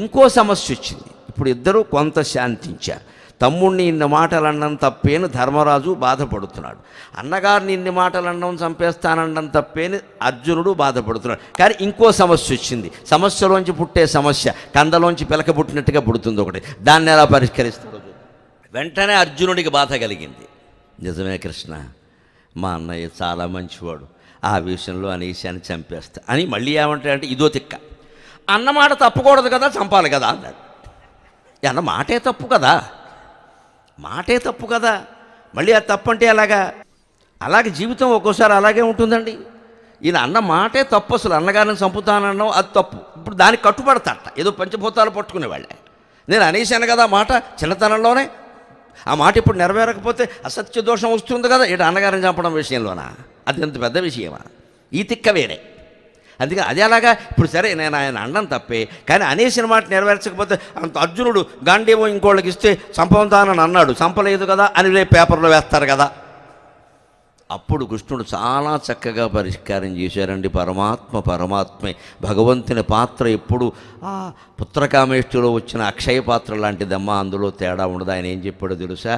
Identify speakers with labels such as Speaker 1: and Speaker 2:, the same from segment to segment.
Speaker 1: ఇంకో సమస్య వచ్చింది. ఇప్పుడు ఇద్దరూ కొంత శాంతించారు. తమ్ముడిని ఇన్ని మాటలు అనడం తప్పేని ధర్మరాజు బాధపడుతున్నాడు. అన్నగారిని ఇన్ని మాటలు అనడం చంపేస్తానడం తప్పేని అర్జునుడు బాధపడుతున్నాడు. కానీ ఇంకో సమస్య వచ్చింది. సమస్యలోంచి పుట్టే సమస్య కందలోంచి పిలక పుట్టినట్టుగా పుడుతుంది ఒకటి. దాన్ని ఎలా పరిష్కరిస్తాడో వెంటనే అర్జునుడికి బాధ కలిగింది. నిజమే కృష్ణ, మా అన్నయ్య చాలా మంచివాడు, ఆ విషయంలో అనేశాన్ని చంపేస్తా అని మళ్ళీ ఏమంటాడంటే ఇదో తిక్క, అన్నమాట తప్పకూడదు కదా, చంపాలి కదా అన్నాడు. అన్న మాటే తప్పు కదా, మాటే తప్పు కదా, మళ్ళీ అది తప్పు అంటే అలాగే జీవితం ఒక్కోసారి అలాగే ఉంటుందండి. ఈయన అన్న మాటే తప్పు, అసలు అన్నగారిని చంపుతానన్నాం అది తప్పు. ఇప్పుడు దానికి కట్టుబడతాట, ఏదో పంచభూతాలు పట్టుకునేవాళ్ళే. నేను అనేశాను కదా మాట చిన్నతనంలోనే, ఆ మాట ఇప్పుడు నెరవేరకపోతే అసత్య దోషం వస్తుంది కదా, ఇటు అన్నగారిని చంపడం విషయంలోనా? అది ఎంత పెద్ద విషయమా? ఈ తిక్క వేరే. అందుకని అది అలాగా. ఇప్పుడు సరే నేను ఆయన అనడం తప్పే, కానీ అనేసిన మాట నెరవేర్చకపోతే అంత అర్జునుడు గాంధీవో ఇంకోళ్ళకి ఇస్తే చంపవుతానని అన్నాడు, చంపలేదు కదా అని రేపు పేపర్లో వేస్తారు కదా. అప్పుడు కృష్ణుడు చాలా చక్కగా పరిష్కారం చేశారండి. పరమాత్మే. భగవంతుని పాత్ర ఎప్పుడు ఆ పుత్రకామేష్టిలో వచ్చిన అక్షయ పాత్ర లాంటిదమ్మా, అందులో తేడా ఉండదు. ఆయన ఏం చెప్పాడో తెలుసా?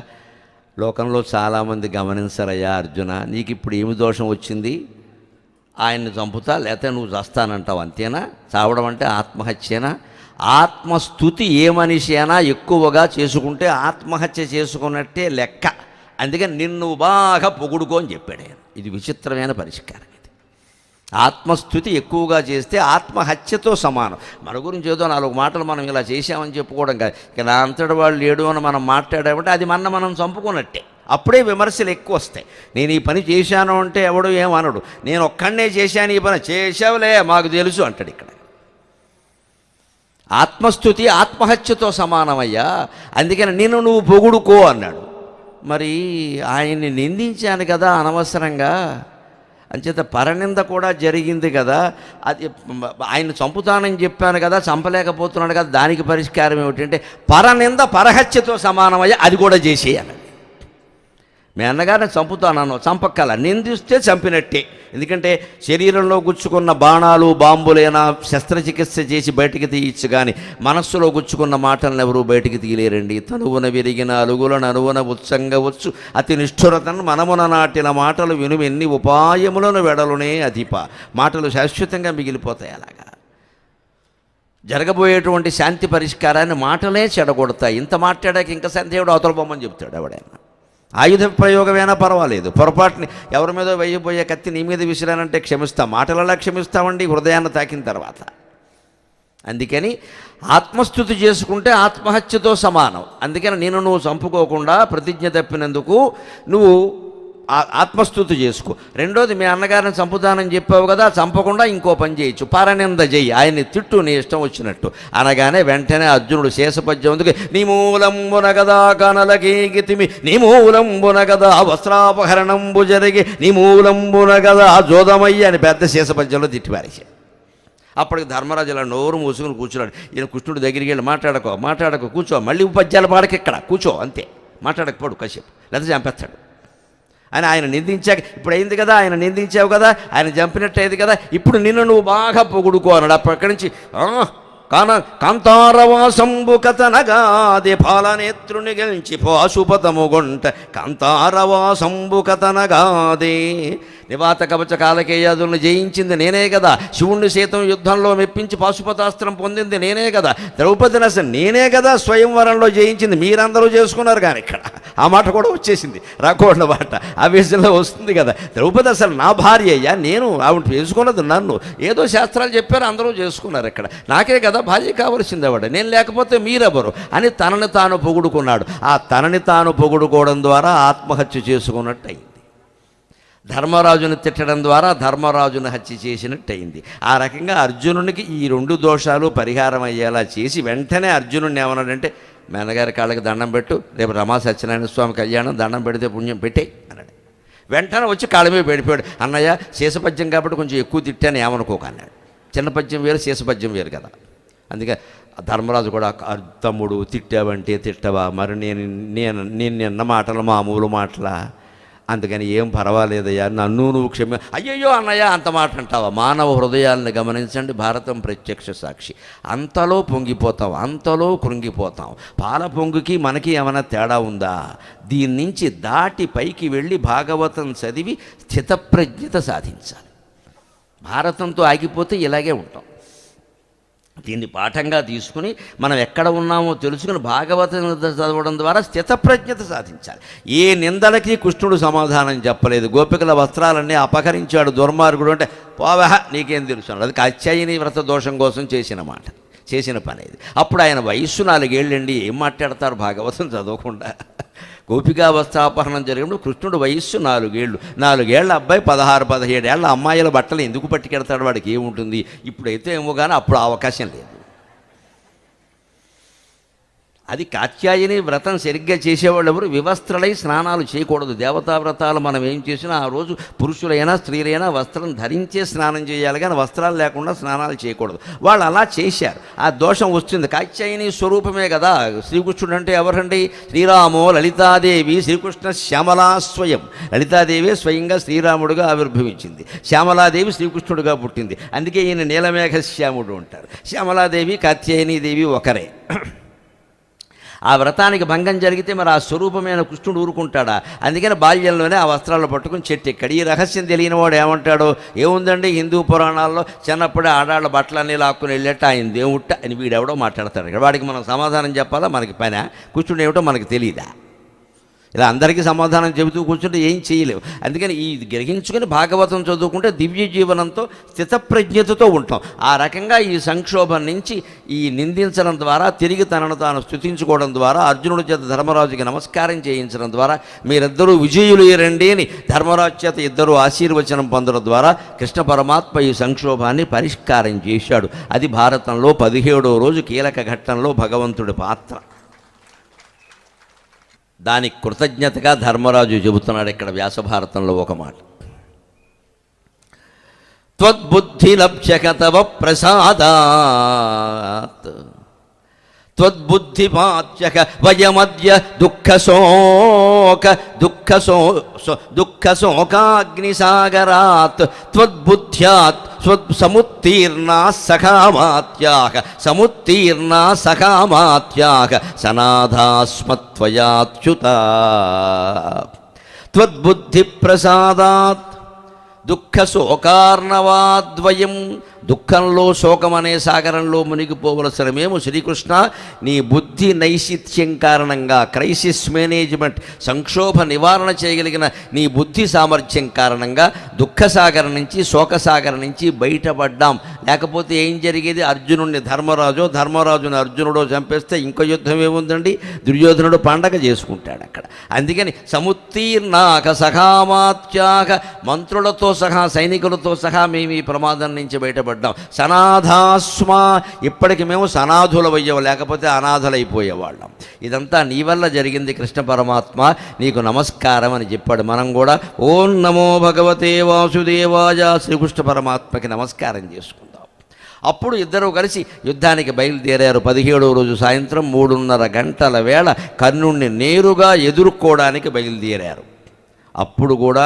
Speaker 1: లోకంలో చాలామంది గమనించరయ్యా అర్జున, నీకు ఇప్పుడు ఏమి దోషం వచ్చింది? ఆయన్ని చంపుతా లేకపోతే నువ్వు చస్తానంటావు, అంతేనా? చావడం అంటే ఆత్మహత్యేనా? ఆత్మస్థుతి ఏ మనిషి అయినా ఎక్కువగా చేసుకుంటే ఆత్మహత్య చేసుకున్నట్టే లెక్క. అందుకని నిన్ను బాగా పొగుడుకో అని చెప్పాడు ఆయన. ఇది విచిత్రమైన పరిష్కారం. ఇది ఆత్మస్థుతి ఎక్కువగా చేస్తే ఆత్మహత్యతో సమానం. మన గురించి ఏదో 4 మాటలు మనం ఇలా చేశామని చెప్పుకోవడం కాదు. ఇక నా అంతటి వాళ్ళు లేడు అని మనం మాట్లాడామంటే అది మనం చంపుకున్నట్టే. అప్పుడే విమర్శలు ఎక్కువ వస్తాయి. నేను ఈ పని చేశాను అంటే ఎవడు ఏమనడు. నేను ఒక్కడనే చేశాను ఈ పని, చేసావులే మాకు తెలుసు అంటాడు. ఇక్కడ ఆత్మస్థుతి ఆత్మహత్యతో సమానమయ్యా, అందుకని నిన్ను నువ్వు పొగుడుకో అన్నాడు. మరి ఆయన్ని నిందించాను కదా అనవసరంగా, అంచేత పరనింద కూడా జరిగింది కదా. అది ఆయన చంపుతానని చెప్పాను కదా, చంపలేకపోతున్నాడు కదా, దానికి పరిష్కారం ఏమిటంటే పరనింద పరహత్యతో సమానమయ్యా, అది కూడా చేసేయాలి. మీ అన్నగారిని చంపుతానన్నావు, చంపక్కల, నిందిస్తే చంపినట్టే. ఎందుకంటే శరీరంలో గుచ్చుకున్న బాణాలు బాంబులైనా శస్త్రచికిత్స చేసి బయటికి తీయచ్చు, కానీ మనస్సులో గుచ్చుకున్న మాటలను ఎవరూ బయటికి తీయలేరండి. తనువున విరిగిన అలుగులను అనువున ఉత్సంగవచ్చు అతి నిష్ఠురతను మనమున నాటిన మాటలు విను ఎన్ని ఉపాయములను వెడలునే అధిప. మాటలు శాశ్వతంగా మిగిలిపోతాయి. అలాగా జరగబోయేటువంటి శాంతి పరిష్కారాన్ని మాటలే చెడగొడతాయి. ఇంత మాట్లాడాక ఇంకా సందేవుడు అవతల బొమ్మని చెప్తాడు ఎవడైనా. ఆయుధ ప్రయోగమైనా పర్వాలేదు, పొరపాటుని ఎవరి మీద వేయబోయే కత్తి నీ మీద విసిరానంటే క్షమిస్తాం. మాటలలా క్షమిస్తామండి హృదయాన్ని తాకిన తర్వాత. అందుకని ఆత్మస్థుతి చేసుకుంటే ఆత్మహత్యతో సమానం. అందుకని నువ్వు చంపుకోకుండా ప్రతిజ్ఞ తప్పినందుకు నువ్వు ఆత్మస్థుతి చేసుకో. రెండోది, మీ అన్నగారిని చంపుతానని చెప్పావు కదా, చంపకుండా ఇంకో పని చేయొచ్చు, పరనింద చెయ్యి, ఆయన్ని తిట్టు నీ ఇష్టం వచ్చినట్టు అనగానే వెంటనే అర్జునుడు శేషపద్యం అందుకు నీ మూలంబున గదా కనలకీగితిమి నీ మూలంబున గదా వస్త్రాపహరణంబు జరిగి నీ మూలంబున గదా జోదమయ్య అని పెద్ద శేషపద్యంలో తిట్టిపారేశాడు. అప్పటికి ధర్మరాజు ఇలా నోరు మూసుకుని కూర్చున్నాడు. ఈయన కృష్ణుడి దగ్గరికి వెళ్ళి మాట్లాడకో కూర్చో, మళ్ళీ పద్యాల పాడకి ఇక్కడ కూర్చో, అంతే, మాట్లాడకపోడు కాసేపు, లేదా చంపేస్తాడు అని ఆయన నిందించాక. ఇప్పుడు అయింది కదా, ఆయన నిందించావు కదా, ఆయన చంపినట్టు అయింది కదా, ఇప్పుడు నిన్ను నువ్వు బాగా పొగుడుకో అన్నాడు. అక్కడి నుంచి కాంతారవాసంబు కథనగాదే పాలనేత్రుని గెలిచి పాశుపతముగొంట కాంతారవాసంబు కథనగాదే. నివాత కవచ కాలకేయాదులను జయించింది నేనే కదా, శివుణ్ణి సైతం యుద్ధంలో మెప్పించి పాశుపతాస్త్రం పొందింది నేనే కదా, ద్రౌపదిని అసలు నేనే కదా స్వయంవరంలో జయించింది, మీరందరూ చేసుకున్నారు. కానీ ఇక్కడ ఆ మాట కూడా వచ్చేసింది, రాకూడని మాట ఆ విషయంలో వస్తుంది కదా. ద్రౌపది అసలు నా భార్య అయ్యా, నేను ఆవిడ చేసుకున్నది నన్ను, ఏదో శాస్త్రాలు చెప్పారు అందరూ చేసుకున్నారు, ఇక్కడ నాకే కదా భార్య కావలసింది ఆవిడ, నేను లేకపోతే మీరెవరు అని తనని తాను పొగుడుకున్నాడు. ఆ తనని తాను పొగుడుకోవడం ద్వారా ఆత్మహత్య చేసుకున్నట్టు అయింది. ధర్మరాజును తిట్టడం ద్వారా ధర్మరాజును హత్య చేసినట్టు అయింది. ఆ రకంగా అర్జునునికి ఈ 2 దోషాలు పరిహారం అయ్యేలా చేసి వెంటనే అర్జునుడిని ఏమన్నాడంటే, మేనగారి కాళ్ళకి దండం పెట్టు, రేపు రమా సత్యనారాయణ స్వామి కళ్యాణం, దండం పెడితే పుణ్యం పెట్టే అన్నాడు. వెంటనే వచ్చి కాళ్ళ మీద పెడిపోయాడు. అన్నయ్య శేషపద్యం కాబట్టి కొంచెం ఎక్కువ తిట్టాను ఏమనుకోక అన్నాడు. చిన్న పద్యం వేరు శేషపద్యం వేరు కదా. అందుకే ధర్మరాజు కూడా, తమ్ముడు తిట్టావంటే తిట్టవా, మరి నేను నిన్న మాటలు మామూలు మాటలా అందుకని ఏం పర్వాలేదయ్యా, నన్ను నువ్వు అయ్యయ్యో అన్నయ్య అంత మాట అంటావా? మానవ హృదయాలను గమనించండి, భారతం ప్రత్యక్ష సాక్షి. అంతలో పొంగిపోతాం, అంతలో కృంగిపోతాం. పాల పొంగుకి మనకి ఏమైనా తేడా ఉందా? దీని నుంచి దాటి పైకి వెళ్ళి భాగవతం చదివి స్థితప్రజ్ఞత సాధించాలి. భారతంతో ఆగిపోతే ఇలాగే ఉంటాం. దీన్ని పాఠంగా తీసుకుని మనం ఎక్కడ ఉన్నామో తెలుసుకుని భాగవతం చదవడం ద్వారా స్థితప్రజ్ఞత సాధించాలి. ఏ నిందలకి కృష్ణుడు సమాధానం చెప్పలేదు. గోపికల వస్త్రాలన్నీ అపహరించాడు దుర్మార్గుడు అంటే, పోవహ నీకేం తెలుసు అన్నాడు. అది కాత్యాయని వ్రత దోషం కోసం చేసిన పని ఇది. అప్పుడు ఆయన వయస్సు 4 ఏళ్ళండి, ఏం మాట్లాడతారు భాగవతం చదవకుండా? గోపికా వస్త్రాపహరణం జరిగినప్పుడు కృష్ణుడు వయస్సు 4 ఏళ్ళు. 4 ఏళ్ల అబ్బాయి 16-17 ఏళ్ల అమ్మాయిల బట్టలు ఎందుకు పట్టుకెడతాడు? వాడికి ఏముంటుంది? ఇప్పుడైతే ఏమో కానీ అప్పుడు అవకాశం లేదు. అది కాత్యాయని వ్రతం సరిగ్గా చేసేవాళ్ళు ఎవరు? వివస్త్రలై స్నానాలు చేయకూడదు. దేవతా వ్రతాలు మనం ఏం చేసినా ఆ రోజు పురుషులైనా స్త్రీలైనా వస్త్రం ధరించే స్నానం చేయాలి, కానీ వస్త్రాలు లేకుండా స్నానాలు చేయకూడదు. వాళ్ళు అలా చేశారు, ఆ దోషం వస్తుంది. కాత్యాయని స్వరూపమే కదా శ్రీకృష్ణుడు అంటే. ఎవరండి? శ్రీరామో లలితాదేవి శ్రీకృష్ణ శ్యామలా స్వయం. లలితాదేవి స్వయంగా శ్రీరాముడుగా ఆవిర్భవించింది, శ్యామలాదేవి శ్రీకృష్ణుడుగా పుట్టింది. అందుకే ఈయన నీలమేఘ శ్యాముడు అంటారు. శ్యామలాదేవి కాత్యాయని దేవి ఒకరే. ఆ వ్రతానికి భంగం జరిగితే మరి ఆ స్వరూపమైన కృష్ణుడు ఊరుకుంటాడా? అందుకని బాల్యంలోనే ఆ వస్త్రాలు పట్టుకుని చెట్టు ఎక్కడ. ఈ రహస్యం తెలియని వాడు ఏమంటాడో, ఏముందండి హిందూ పురాణాల్లో చిన్నప్పుడే ఆడాళ్ళ బట్టలన్నీ లాక్కుని వెళ్ళేట ఆయన దేవుట్ట అని వీడెవడో మాట్లాడతాడు. వాడికి మనం సమాధానం చెప్పాలా? మనకి పని? కృష్ణుడు ఏమిటో మనకి తెలియదా? ఇలా అందరికీ సమాధానం చెబుతూ కూర్చుంటే ఏం చేయలేవు. అందుకని ఈ గ్రహించుకొని భాగవతం చదువుకుంటే దివ్య జీవనంతో స్థితప్రజ్ఞతతో ఉంటాం. ఆ రకంగా ఈ సంక్షోభం నుంచి ఈ నిందించడం ద్వారా, తిరిగి తనను తాను స్తుతించుకోవడం ద్వారా, అర్జునుడి చేత ధర్మరాజుకి నమస్కారం చేయించడం ద్వారా, మీరిద్దరూ విజయులు రండి అని ధర్మరాజు చేత ఇద్దరూ ఆశీర్వచనం పొందడం ద్వారా కృష్ణ పరమాత్మ ఈ సంక్షోభాన్ని పరిష్కారం చేశాడు. అది భారతంలో 17వ రోజు కీలక ఘట్టంలో భగవంతుడి పాత్ర. దానికి కృతజ్ఞతగా ధర్మరాజు చెబుతున్నాడు ఇక్కడ వ్యాసభారతంలో ఒక మాట. త్వద్బుద్ధి లభ్యక తవ ప్రసాదాత్ త్వద్బుద్ధిపాత్యక వయమద్య దుఃఖశోకాగ్నిసాగరాత్ త్వద్బుద్ధ్యాత్ సముత్తీర్ణా సఖామాత్యాః సనాథాస్మత్వయాచ్యుత. త్వద్బుద్ధి ప్రసాదాత్ దుఃఖశోకార్ణవాద్వయం. దుఃఖంలో శోకమనే సాగరంలో మునిగిపోవలసిన మేము శ్రీకృష్ణ నీ బుద్ధి నైశిత్యం కారణంగా, క్రైసిస్ మేనేజ్మెంట్, సంక్షోభ నివారణ చేయగలిగిన నీ బుద్ధి సామర్థ్యం కారణంగా దుఃఖసాగరం నుంచి, శోకసాగరం నుంచి బయటపడ్డాం. లేకపోతే ఏం జరిగేది? అర్జునుడిని ధర్మరాజుని అర్జునుడో చంపేస్తే ఇంకో యుద్ధం ఏముందండి? దుర్యోధనుడు పండగ చేసుకుంటాడు అక్కడ. అందుకని సముత్తీర్ణాక సఖామాత్యాక, మంత్రులతో సహా సైనికులతో సహా మేము ఈ ప్రమాదం నుంచి బయటపడ్డాం. సనాథాస్మా, ఇప్పటికి మేము సనాథులమయ్యాం, లేకపోతే అనాథలైపోయేవాళ్ళం. ఇదంతా నీ వల్ల జరిగింది కృష్ణ పరమాత్మ, నీకు నమస్కారం అని చెప్పాడు. మనం కూడా ఓం నమో భగవతే వాసుదేవాయ శ్రీకృష్ణ పరమాత్మకి నమస్కారం చేసుకుందాం. అప్పుడు ఇద్దరూ కలిసి యుద్ధానికి బయలుదేరారు. 17వ రోజు సాయంత్రం 3:30 గంటల వేళ కర్ణుణ్ణి నేరుగా ఎదుర్కోవడానికి బయలుదేరారు. అప్పుడు కూడా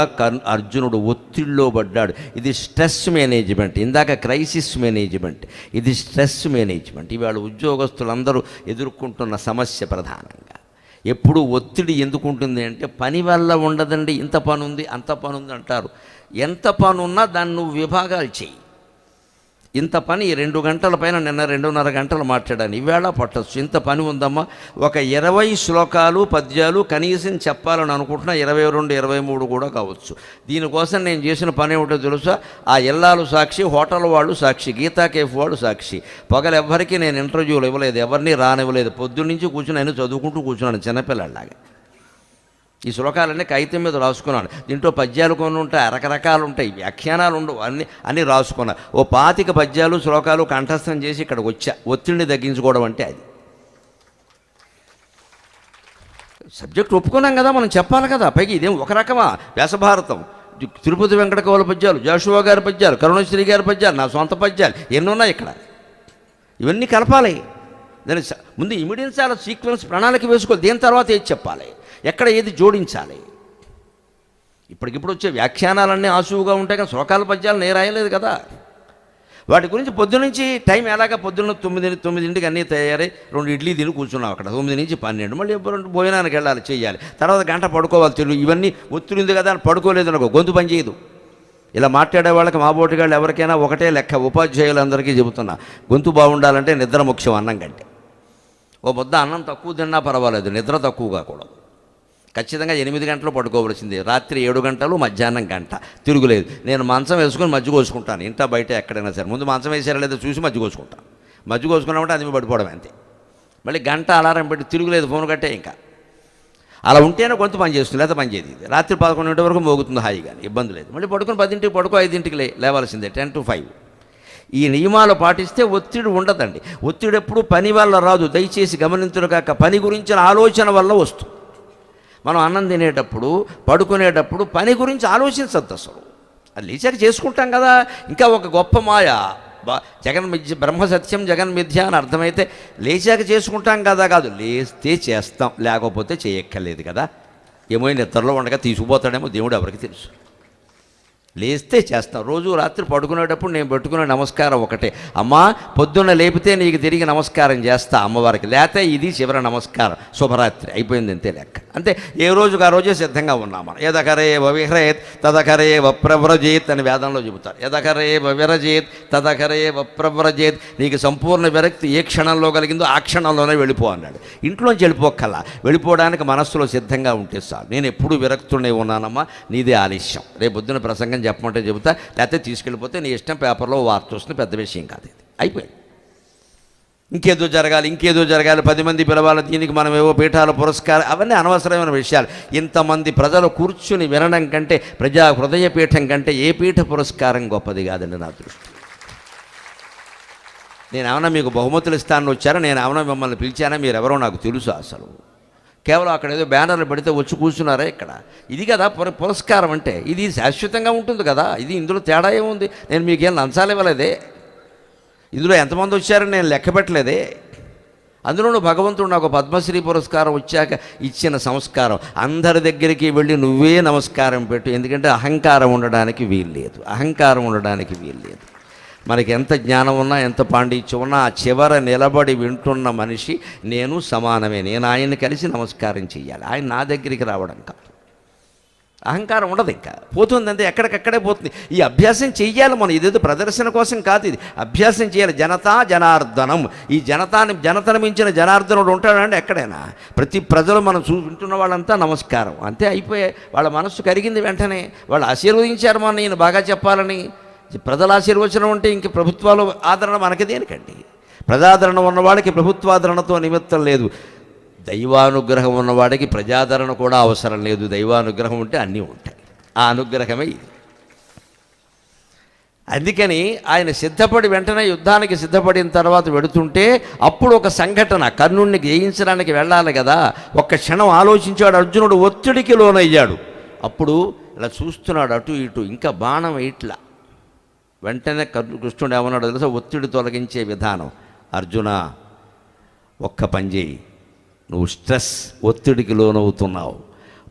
Speaker 1: అర్జునుడు ఒత్తిడిలో పడ్డాడు. ఇది స్ట్రెస్ మేనేజ్మెంట్. ఇందాక క్రైసిస్ మేనేజ్మెంట్, ఇది స్ట్రెస్ మేనేజ్మెంట్. ఇవాళ ఉద్యోగస్తులందరూ ఎదుర్కొంటున్న సమస్య ప్రధానంగా. ఎప్పుడు ఒత్తిడి ఎందుకు ఉంటుంది అంటే, పని వల్ల ఉండదండి. ఇంత పని ఉంది, అంత పని ఉంది అంటారు. ఎంత పని ఉన్నా దాన్ని నువ్వు విభాగాలు చెయ్యి. ఇంత పని 2 గంటల పైన నిన్న 2:30 గంటలు మాట్లాడాను, ఈవేళ పట్టచ్చు. ఇంత పని ఉందమ్మా, ఒక 20 శ్లోకాలు పద్యాలు కనీసం చెప్పాలని అనుకుంటున్నా, 22, 23 కూడా కావచ్చు. దీనికోసం నేను చేసిన పని ఏమిటో తెలుసా? ఆ ఇల్లాలు సాక్షి, హోటల్ వాళ్ళు సాక్షి, గీతా కేఫ్ వాళ్ళు సాక్షి. పగలెవ్వరికీ నేను ఇంటర్వ్యూలు ఇవ్వలేదు, ఎవరిని రానివ్వలేదు. పొద్దున్నుంచి కూర్చుని నేను చదువుకుంటూ కూర్చున్నాను చిన్నపిల్లలాగా. ఈ శ్లోకాలన్నీ కాగితం మీద రాసుకున్నాను. దీంట్లో పద్యాలు కొన్ని ఉంటాయి, రకరకాలు ఉంటాయి, వ్యాఖ్యానాలు ఉండవు, అన్నీ రాసుకున్నాను. ఓ 25 పద్యాలు శ్లోకాలు కంఠస్థం చేసి ఇక్కడికి వచ్చా. ఒత్తిడిని తగ్గించుకోవడం అంటే అది. సబ్జెక్ట్ ఒప్పుకున్నాం కదా, మనం చెప్పాలి కదా. పైకి ఇదేం ఒక రకమా? వ్యాసభారతం, తిరుపతి వెంకట కవుల పద్యాలు, జాషువా గారి పద్యాలు, కరుణశ్రీ గారి పద్యాలు, నా సొంత పద్యాలు ఎన్నున్నాయి ఇక్కడ. ఇవన్నీ కలపాలి. దాని ముందు ఇమిడియన్సాల, సీక్వెన్స్, ప్రణాళిక వేసుకోవాలి. దేని తర్వాత ఏది చెప్పాలి, ఎక్కడ ఏది జోడించాలి. ఇప్పటికిప్పుడు వచ్చే వ్యాఖ్యానాలన్నీ ఆసువుగా ఉంటాయి, కానీ శ్లోకాల పద్యాలు నేను రాయలేదు కదా. వాటి గురించి పొద్దునుంచి టైం ఎలాగా పొద్దున్న 9 అన్నీ తయారై 2 ఇడ్లీ తిని కూర్చున్నాం అక్కడ. 9 నుంచి 12 మళ్ళీ 2 భోజనానికి వెళ్ళాలి, చేయాలి, తర్వాత గంట పడుకోవాలి. తెలుగు ఇవన్నీ ఒత్తిడి ఉంది కదా అని పడుకోలేదు అనుకో, గొంతు పని చేయదు. ఇలా మాట్లాడే వాళ్ళకి మా బోటిగాళ్ళు ఎవరికైనా ఒకటే లెక్క, ఉపాధ్యాయులందరికీ చెబుతున్నా, గొంతు బాగుండాలంటే నిద్ర ముఖ్యం అన్నం కంటే. ఓ ముద్ద అన్నం తక్కువ తిన్నా పర్వాలేదు, నిద్ర తక్కువ కాకూడదు. ఖచ్చితంగా 8 గంటలు పడుకోవలసింది, రాత్రి 7 గంటలు, మధ్యాహ్నం గంట, తిరుగులేదు. నేను మంచం వేసుకొని మజ్జి కోసుకుంటాను, ఇంట బయట ఎక్కడైనా సరే. ముందు మంచం వేసారా లేదా చూసి మజ్జి కోసుకుంటాను. మజ్జి కోసుకున్నామంటే అది పడిపోవడం అంతే. మళ్ళీ గంట అలారం పెట్టి తిరుగులేదు, ఫోన్ కట్టే. ఇంకా అలా ఉంటేనే కొంత పని చేస్తుంది, లేదా పని చేయదు. రాత్రి 11 వరకు మోగుతుంది హాయిగా, ఇబ్బంది లేదు. మళ్ళీ పడుకొని 10ంటికి పడుకో, 5ంటికి లేవాల్సిందే, 10 to 5. ఈ నియమాలు పాటిస్తే ఒత్తిడి ఉండదండి. ఒత్తిడి ఎప్పుడు పని వల్ల రాదు, దయచేసి గమనించరు కాక, పని గురించిన ఆలోచన వల్ల వస్తుంది. మనం అన్నం తినేటప్పుడు, పడుకునేటప్పుడు పని గురించి ఆలోచించద్దు అసలు. అది లేచాక చేసుకుంటాం కదా. ఇంకా ఒక గొప్ప మాయ, జగన్మిథ్య, బ్రహ్మ సత్యం జగన్మిథ్య అని అర్థమైతే లేచాక చేసుకుంటాం కదా, కాదు, లేస్తే చేస్తాం, లేకపోతే చేయక్కర్లేదు కదా. ఏమో నిద్రలో ఉండగా తీసుకుపోతాడేమో దేవుడు, ఎవరికి తెలుసు. లేస్తే చేస్తాం. రోజు రాత్రి పడుకునేటప్పుడు నేను పెట్టుకునే నమస్కారం ఒకటే, అమ్మా పొద్దున్న లేపితే నీకు తిరిగి నమస్కారం చేస్తా అమ్మవారికి, లేతే ఇది చివరి నమస్కారం, శుభరాత్రి, అయిపోయింది, అంతే లెక్క. అంతే, ఏ రోజుకు ఆ రోజే సిద్ధంగా ఉన్నాం మనం. యదకరే విహ్రేత్ తదకరే వప్రవ్రజేత్ అని వేదంలో చెబుతారు. యదకరే విరజేత్ తదకరే వప్రవ్రజేత్. నీకు సంపూర్ణ విరక్తి ఏ క్షణంలో కలిగిందో ఆ క్షణంలోనే వెళ్ళిపో అన్నాడు. ఇంట్లోంచి వెళ్ళిపోక్కల్లా, వెళ్ళిపోవడానికి మనస్సులో సిద్ధంగా ఉంటే చాలు. నేను ఎప్పుడు విరక్తునే ఉన్నానమ్మా, నీదే ఆలస్యం, రేపు పొద్దున ప్రసంగం చెప్పమంటే చెబుతా, లేకపోతే తీసుకెళ్ళిపోతే నీ ఇష్టం, పేపర్లో వార్త వస్తుంది, పెద్ద విషయం కాదు ఇది, అయిపోయింది. ఇంకేదో జరగాలి 10 మంది పిలవాలి, దీనికి మనం ఏవో పీఠాల పురస్కారం, అవన్నీ అనవసరమైన విషయాలు. ఇంతమంది ప్రజలు కూర్చుని వినడం కంటే, ప్రజా హృదయ పీఠం కంటే ఏ పీఠ పురస్కారం గొప్పది కాదండి నా దృష్టి. నేనేమన్నా మీకు బహుమతులు ఇస్తానని వచ్చారా? నేనేమన్నా మిమ్మల్ని పిలిచానా? మీరెవరో నాకు తెలుసు అసలు. కేవలం అక్కడ ఏదో బ్యానర్లు పెడితే వచ్చి కూర్చున్నారా ఇక్కడ? ఇది కదా పురస్కారం అంటే. ఇది శాశ్వతంగా ఉంటుంది కదా. ఇది ఇందులో తేడా ఏముంది? నేను మీకేం లంచాలు ఇవ్వలేదే, ఇందులో ఎంతమంది వచ్చారని నేను లెక్క పెట్టలేదే. అందులోనూ భగవంతుడు నాకు పద్మశ్రీ పురస్కారం వచ్చాక ఇచ్చిన సంస్కారం, అందరి దగ్గరికి వెళ్ళి నువ్వే నమస్కారం పెట్టు, ఎందుకంటే అహంకారం ఉండడానికి వీల్లేదు, అహంకారం ఉండడానికి వీల్లేదు. మనకి ఎంత జ్ఞానం ఉన్నా, ఎంత పాండిత్యం ఉన్నా, ఆ చివర నిలబడి వింటున్న మనిషి నేను సమానమే. నేను ఆయన్ని కలిసి నమస్కారం చెయ్యాలి, ఆయన నా దగ్గరికి రావడం కాదు. అహంకారం ఉండదు, ఇంకా పోతుందంటే ఎక్కడికక్కడే పోతుంది. ఈ అభ్యాసం చెయ్యాలి మనం, ఇదేదో ప్రదర్శన కోసం కాదు, ఇది అభ్యాసం చేయాలి. జనతా జనార్దనం, ఈ జనతను మించిన జనార్దనుడు ఉంటాడంటే ఎక్కడైనా. ప్రతి ప్రజలు మనం వింటున్న వాళ్ళంతా నమస్కారం, అంతే, అయిపోయే. వాళ్ళ మనస్సు కరిగింది వెంటనే, వాళ్ళు ఆశీర్వదించారు మన నేను బాగా చెప్పాలని. ప్రజల ఆశీర్వచనం అంటే ఇంక ప్రభుత్వాలు ఆదరణ మనకి దేనికండి? ప్రజాదరణ ఉన్నవాడికి ప్రభుత్వాదరణతో నిమిత్తం లేదు, దైవానుగ్రహం ఉన్నవాడికి ప్రజాదరణ కూడా అవసరం లేదు. దైవానుగ్రహం ఉంటే అన్నీ ఉంటాయి, ఆ అనుగ్రహమే ఇది. అందుకని ఆయన సిద్ధపడి వెంటనే యుద్ధానికి సిద్ధపడిన తర్వాత వెడుతుంటే అప్పుడు ఒక సంఘటన, కర్ణుడిని జయించడానికి వెళ్ళాలి కదా. ఒక్క క్షణం ఆలోచించాడు అర్జునుడు, ఒత్తిడికి లోనయ్యాడు. అప్పుడు ఇలా చూస్తున్నాడు అటు ఇటు, ఇంకా బాణం ఇట్లా. వెంటనే కృష్ణుడు ఏమన్నాడు తెలుసా? ఒత్తిడి తొలగించే విధానం, అర్జున ఒక్క పని చేయి, నువ్వు ఒత్తిడికి లోనవుతున్నావు.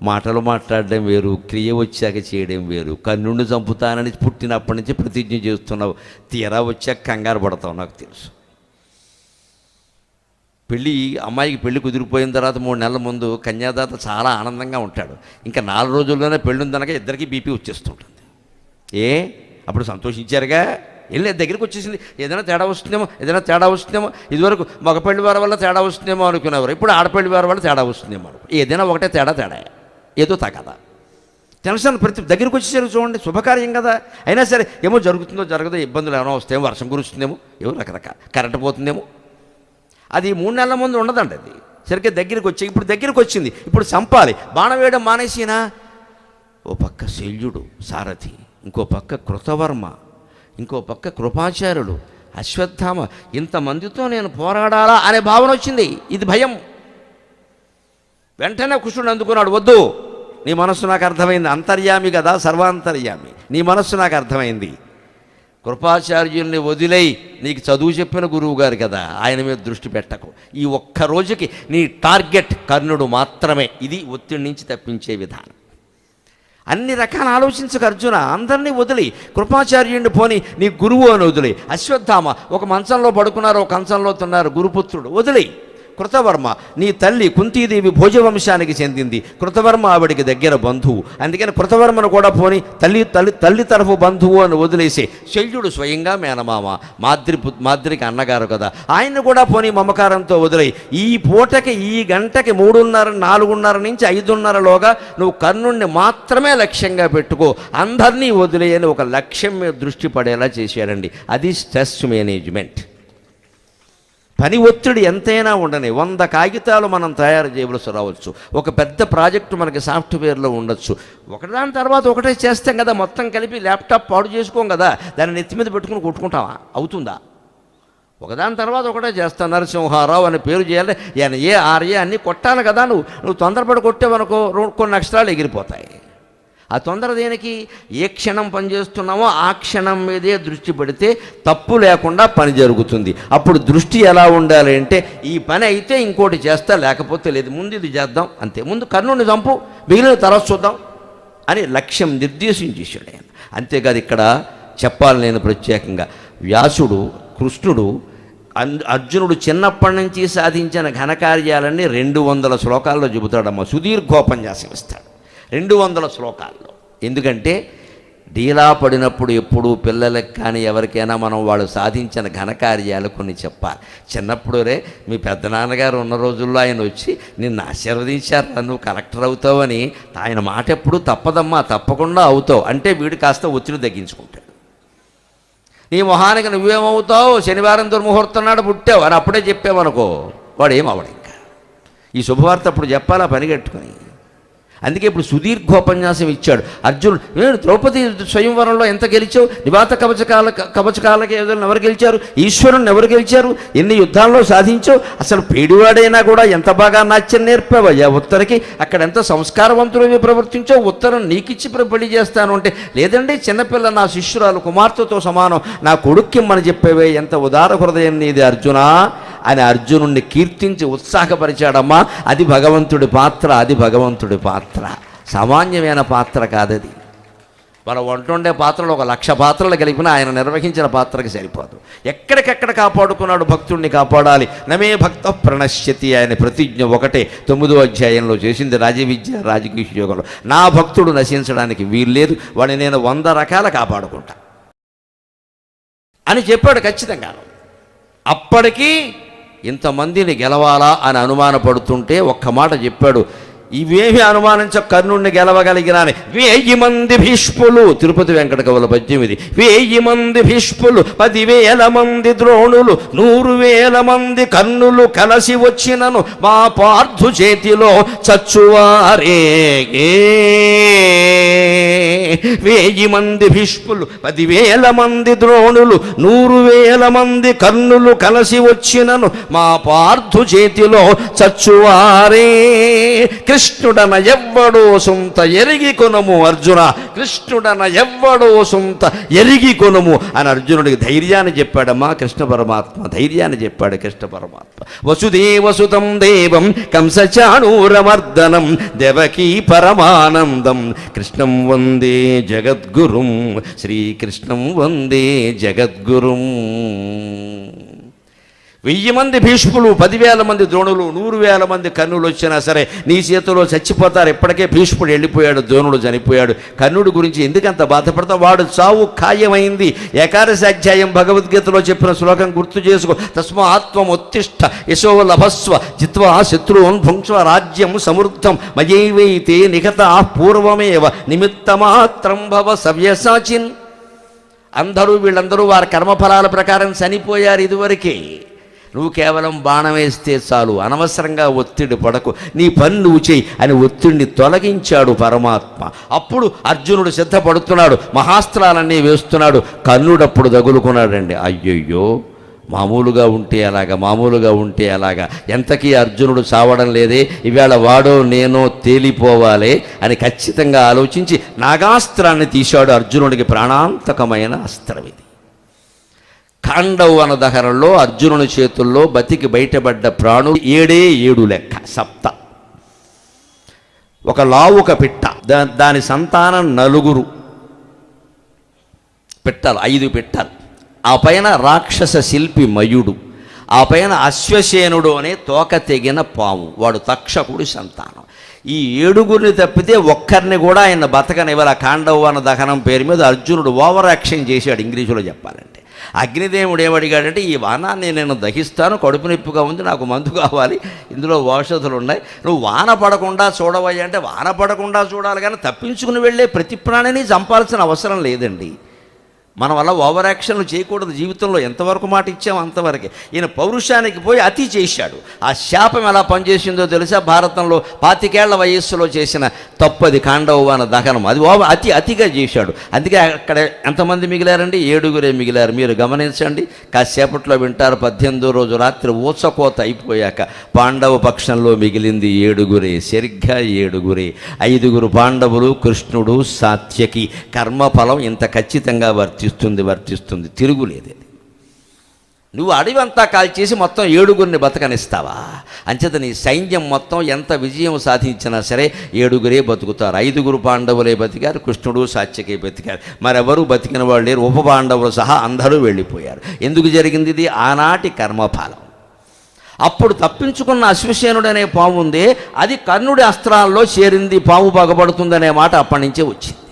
Speaker 1: మాటలు మాట్లాడడం వేరు, క్రియ వచ్చాక చేయడం వేరు. కర్ణుడిని చంపుతానని పుట్టినప్పటి నుంచి ప్రతిజ్ఞ చేస్తున్నావు, తీరా వచ్చాక కంగారు పడతావు, నాకు తెలుసు. అమ్మాయికి పెళ్లి కుదిరిపోయిన తర్వాత 3 నెలల ముందు కన్యాదాత చాలా ఆనందంగా ఉంటాడు. ఇంకా 4 రోజుల్లోనే పెళ్ళి ఉందనగా ఇద్దరికీ బీపీ వచ్చేస్తుంటుంది. అప్పుడు సంతోషించారుగా, వెళ్ళి దగ్గరికి వచ్చేసింది, ఏదైనా తేడా వస్తుందేమో. ఇదివరకు మగ పెళ్లి వారి వల్ల తేడా వస్తుందేమో అనుకునేవారు, ఇప్పుడు ఆడపెళ్లి వారి వల్ల తేడా వస్తుందేమో అనుకో. ఏదైనా ఒకటే తేడా, ఏదో తగదా. టెన్షన్ ప్రతి దగ్గరికి వచ్చేసరికి చూడండి, శుభకార్యం కదా. అయినా సరే ఏమో జరుగుతుందో జరగదో, ఇబ్బందులు ఏమైనా వస్తాయేమో, వర్షం కురుస్తుందేమో, ఏమో రకరకాల, కరెంట్ పోతుందేమో. అది 3 నెలల ముందు ఉండదండి. అది సరిగ్గా దగ్గరికి వచ్చి, ఇప్పుడు దగ్గరికి వచ్చింది, ఇప్పుడు చంపాలి. బాణం వేయడం మానేసినా, ఓ పక్క శల్యుడు సారథి, ఇంకో పక్క కృతవర్మ, ఇంకో పక్క కృపాచార్యుడు, అశ్వత్థామ, ఇంతమందితో నేను పోరాడాలా అనే భావన వచ్చింది. ఇది భయం. వెంటనే కృష్ణుడు అందుకున్నాడు, వద్దు, నీ మనస్సు నాకు అర్థమైంది, అంతర్యామి కదా, సర్వాంతర్యామి, నీ మనస్సు నాకు అర్థమైంది. కృపాచార్యుల్ని వదిలేయి, నీకు చదువు చెప్పిన గురువు గారు కదా, ఆయన మీద దృష్టి పెట్టకు. ఈ ఒక్క రోజుకి నీ టార్గెట్ కర్ణుడు మాత్రమే. ఇది ఒత్తిడి నుంచి తప్పించే విధానం. అన్ని రకాల ఆలోచించక అర్జున, అందరినీ వదిలి కృపాచార్యుడిని పోని నీ గురువు అని వదిలి. అశ్వత్థామ ఒక మంచంలో పడుకున్నారు, ఒక కంచంలో తిన్నారు, గురుపుత్రుడు వదిలి. కృతవర్మ నీ తల్లి కుంతీదేవి భోజవంశానికి చెందింది, కృతవర్మ ఆవిడికి దగ్గర బంధువు, అందుకని కృతవర్మను కూడా పోని తల్లి తరఫు బంధువు అని వదిలేసి శల్యుడు స్వయంగా మేనమామ, మాద్రికి అన్నగారు కదా, ఆయన్ని కూడా పోని మమకారంతో వదిలేయి. ఈ పూటకి ఈ గంటకి 3:30 4:30 నుంచి 5:30లోగా నువ్వు కర్ణుణ్ణి మాత్రమే లక్ష్యంగా పెట్టుకో, అందరినీ వదిలేయని ఒక లక్ష్యం మీద దృష్టి పడేలా చేశాడండి. అది స్ట్రెస్ మేనేజ్మెంట్. పని ఒత్తిడి ఎంతైనా ఉండని 100 కాగితాలు మనం తయారు చేయవలసి రావచ్చు, ఒక పెద్ద ప్రాజెక్టు మనకి సాఫ్ట్వేర్లో ఉండొచ్చు, ఒకదాని తర్వాత ఒకటే చేస్తాం కదా, మొత్తం కలిపి ల్యాప్టాప్ పాడు చేసుకోం కదా, దాన్ని నెత్తి మీద పెట్టుకుని కొట్టుకుంటావా? అవుతుందా? ఒకదాని తర్వాత ఒకటే చేస్తాను. నరసింహారావు అనే పేరు చేయాలి, NA RA అన్నీ కొట్టాలి కదా. నువ్వు తొందరపడి కొట్టేవనుకో కొన్ని అక్షరాలు ఎగిరిపోతాయి. ఆ తొందర దేనికి? ఏ క్షణం పని చేస్తున్నామో ఆ క్షణం మీదే దృష్టి పెడితే తప్పు లేకుండా పని జరుగుతుంది. అప్పుడు దృష్టి ఎలా ఉండాలి అంటే, ఈ పని అయితే ఇంకోటి చేస్తా, లేకపోతే లేదు, ముందు ఇది చేద్దాం అంతే, ముందు కర్ణుని చంపు, మిగిలిన తర్వాత చూద్దాం అని లక్ష్యం నిర్దేశించేసాడు ఆయన. అంతేకాదు ఇక్కడ చెప్పాలి నేను ప్రత్యేకంగా, వ్యాసుడు కృష్ణుడు అర్జునుడు చిన్నప్పటి నుంచి సాధించిన ఘనకార్యాలన్నీ 200 శ్లోకాల్లో చెబుతాడమ్మా. సుదీర్ఘోపన్యాసం ఇస్తాడు 200 శ్లోకాల్లో. ఎందుకంటే డీలా పడినప్పుడు ఎప్పుడు పిల్లలకు కానీ ఎవరికైనా మనం వాళ్ళు సాధించిన ఘనకార్యాలు కొన్ని చెప్పాలి. చిన్నప్పుడు రే మీ పెద్దనాన్నగారు ఉన్న రోజుల్లో ఆయన వచ్చి నిన్ను ఆశీర్వదించారు, నువ్వు కలెక్టర్ అవుతావని, ఆయన మాట ఎప్పుడు తప్పదమ్మా, తప్పకుండా అవుతావు అంటే వీడు కాస్త ఒత్తిడి తగ్గించుకుంటాడు. నీ మొహానికి నువ్వేమవుతావు, శనివారం దుర్ముహూర్తం నాడు పుట్టావు అని అప్పుడే చెప్పావనుకో, వాడు ఏమవడు. ఇంకా ఈ శుభవార్త అప్పుడు చెప్పాలా పని కట్టుకుని. అందుకే ఇప్పుడు సుదీర్ఘోపన్యాసం ఇచ్చాడు. అర్జునుడు ద్రౌపది స్వయంవరంలో ఎంత గెలిచావు, నివాత కవచకాలకి ఎవరు గెలిచారు, ఈశ్వరుని ఎవరు గెలిచారు, ఎన్ని యుద్ధాల్లో సాధించావు, అసలు పేడివాడైనా కూడా ఎంత బాగా నాట్యం నేర్పావయ్యా ఉత్తరకి, అక్కడ ఎంత సంస్కారవంతుడివి ప్రవర్తించావు, ఉత్తరం నీకిచ్చి పెళ్లి చేస్తాను అంటే, లేదండి చిన్నపిల్ల నా శిష్యురాలు కుమార్తెతో సమానం, నా కొడుక్కిమ్మని చెప్పేవే, ఎంత ఉదార హృదయం నీది అర్జున అని అర్జునుడిని కీర్తించి ఉత్సాహపరిచాడమ్మా. అది భగవంతుడి పాత్ర, అది భగవంతుడి పాత్ర, సామాన్యమైన పాత్ర కాదది. మనం వంటుండే పాత్రలు 1,00,000 పాత్రలు కలిపినా ఆయన నిర్వహించిన పాత్రకి సరిపోదు. ఎక్కడికెక్కడ కాపాడుకున్నాడు, భక్తుడిని కాపాడాలి. నమే భక్త ప్రణశ్యతి ఆయన ప్రతిజ్ఞ ఒకటే 9వ అధ్యాయంలో చేసింది రాజవిద్య రాజకీయ యోగంలో. నా భక్తుడు నశించడానికి వీల్లేదు, వాడిని నేను 100 రకాల కాపాడుకుంటా అని చెప్పాడు ఖచ్చితంగా. అప్పటికీ ఇంతమందిని గెలవాలా అని అనుమానపడుతుంటే ఒక్క మాట చెప్పాడు, ఇవేమి అనుమానించ కర్ణుణ్ణి గెలవగలిగినాని. 1000 మంది భీష్ములు, తిరుపతి వెంకట కవుల పద్యం ఇది. 1000 మంది భీష్ములు, 10,000 మంది ద్రోణులు, 100,000 మంది కర్ణులు కలిసి వచ్చినను మా పార్థు చేతిలో చచ్చువారే. 1000 మంది భీష్ములు, 10,000 మంది ద్రోణులు, 100,000 మంది కర్ణులు కలిసి వచ్చినను మా పార్థు చేతిలో చచ్చువారే. కృష్ణుడన ఎవ్వడో సొంత ఎరిగి కొనము అర్జున, కృష్ణుడన ఎవ్వడో సొంత ఎరిగి కొనము అని అర్జునుడికి ధైర్యాన్ని చెప్పాడమ్మా కృష్ణ పరమాత్మ, ధైర్యాన్ని చెప్పాడు కృష్ణ పరమాత్మ. వసుదేవసుతం దేవం కంసచాణూరమర్దనం దేవకీ పరమానందం కృష్ణం వందే జగద్గురుం, శ్రీకృష్ణం వందే జగద్గురుం. 1000 మంది భీష్ములు, 10,000 మంది ద్రోణులు, 100,000 మంది కర్ణులు వచ్చినా సరే నీ చేతిలో చచ్చిపోతారు. ఎప్పటికే భీష్ముడు వెళ్ళిపోయాడు, ద్రోణుడు చనిపోయాడు. కర్ణుడి గురించి ఎందుకంత బాధపడతావు, వాడు చావు ఖాయమైంది. 11వ అధ్యాయం భగవద్గీతలో చెప్పిన శ్లోకం గుర్తు చేసుకో. తస్మాత్వం ఉత్తిష్ట యశో లభస్వ జిత్వా శత్రువున్ భుంక్ష్వ రాజ్యం సమృద్ధం మయైవైతే నిగతా పూర్వమేవ నిమిత్తమాత్రం భవ సవ్యసాచిన్. వీళ్ళందరూ వారి కర్మఫలాల ప్రకారం చనిపోయారు ఇదివరకే. నువ్వు కేవలం బాణం వేస్తే చాలు, అనవసరంగా ఒత్తిడి పడకు, నీ పని నువ్వు చేయి అని ఒత్తిడిని తొలగించాడు పరమాత్మ. అప్పుడు అర్జునుడు సిద్ధపడుతున్నాడు, మహాస్త్రాలన్నీ వేస్తున్నాడు. కర్ణుడప్పుడు తగులుకున్నాడండి. అయ్యయ్యో, మామూలుగా ఉంటే అలాగా ఎంతకీ అర్జునుడు చావడం లేదే, ఇవాళ వాడో నేనో తేలిపోవాలే అని ఖచ్చితంగా ఆలోచించి నాగాస్త్రాన్ని తీశాడు. అర్జునుడికి ప్రాణాంతకమైన అస్త్రం ఇది. ఖాండవ్ అన్న దహనంలో అర్జునుని చేతుల్లో బతికి బయటపడ్డ ప్రాణులు 7 లెక్క, 7. ఒక లావు, ఒక పిట్ట, దాని సంతానం 4 పెట్టాలి, 5 పెట్టాలి. ఆ పైన రాక్షస శిల్పి మయుడు, ఆ పైన అశ్వసేనుడు అనే తోక తెగిన పాము, వాడు తక్షకుడి సంతానం. ఈ 7గురిని తప్పితే ఒక్కరిని కూడా ఆయన బతకనివ్వాలి. ఖాండవ దహనం పేరు మీద అర్జునుడు ఓవర్ యాక్షన్ చేశాడు. ఇంగ్లీషులో చెప్పాలంటే అగ్నిదేవుడు ఏమడిగాడంటే, ఈ వానాన్ని నేను దహిస్తాను, కడుపు నొప్పిగా ఉంది, నాకు మందు కావాలి, ఇందులో ఔషధులు ఉన్నాయి, నువ్వు వాన పడకుండా చూడవయ్యా అంటే వాన పడకుండా చూడాలి, కానీ తప్పించుకుని వెళ్ళే ప్రతి ప్రాణిని చంపాల్సిన అవసరం లేదండి. మన వల్ల ఓవర్ యాక్షన్లు చేయకూడదు జీవితంలో. ఎంతవరకు మాట ఇచ్చామో అంతవరకే. ఈయన పౌరుషానికి పోయి అతి చేశాడు. ఆ శాపం ఎలా పనిచేసిందో తెలుసా? భారతంలో 25 ఏళ్ల వయస్సులో చేసిన తప్పది ఖాండవ దహనం. అది అతిగా చేశాడు. అందుకే అక్కడ ఎంతమంది మిగిలారండి? 7గురే మిగిలారు. మీరు గమనించండి, కాసేపట్లో వింటారు. 18వ రోజు రాత్రి ఊచకోత అయిపోయాక పాండవ పక్షంలో మిగిలింది 7గురే, సరిగ్గా 7గురే. 5గురు పాండవులు, కృష్ణుడు, సాత్యకి. కర్మఫలం ఇంత ఖచ్చితంగా వర్తిస్తుంది, తిరుగులేదు. నువ్వు అడవంతా కాల్చేసి మొత్తం 7గురిని బతకనిస్తావా? అంచేత నీ సైన్యం మొత్తం ఎంత విజయం సాధించినా సరే 7గురే బతుకుతారు. 5గురు పాండవులే బతికారు, కృష్ణుడు, సాత్యకే బతికారు. మరెవరూ బతికిన వాళ్ళు లేరు. ఉప పాండవులు సహా అందరూ వెళ్ళిపోయారు. ఎందుకు జరిగింది ఇది? ఆనాటి కర్మఫలం. అప్పుడు తప్పించుకున్న అశ్వసేనుడు అనే పాము ఉంది, అది కర్ణుడి అస్త్రాల్లో చేరింది. పాము పగబడుతుందనే మాట అప్పటి నుంచే వచ్చింది.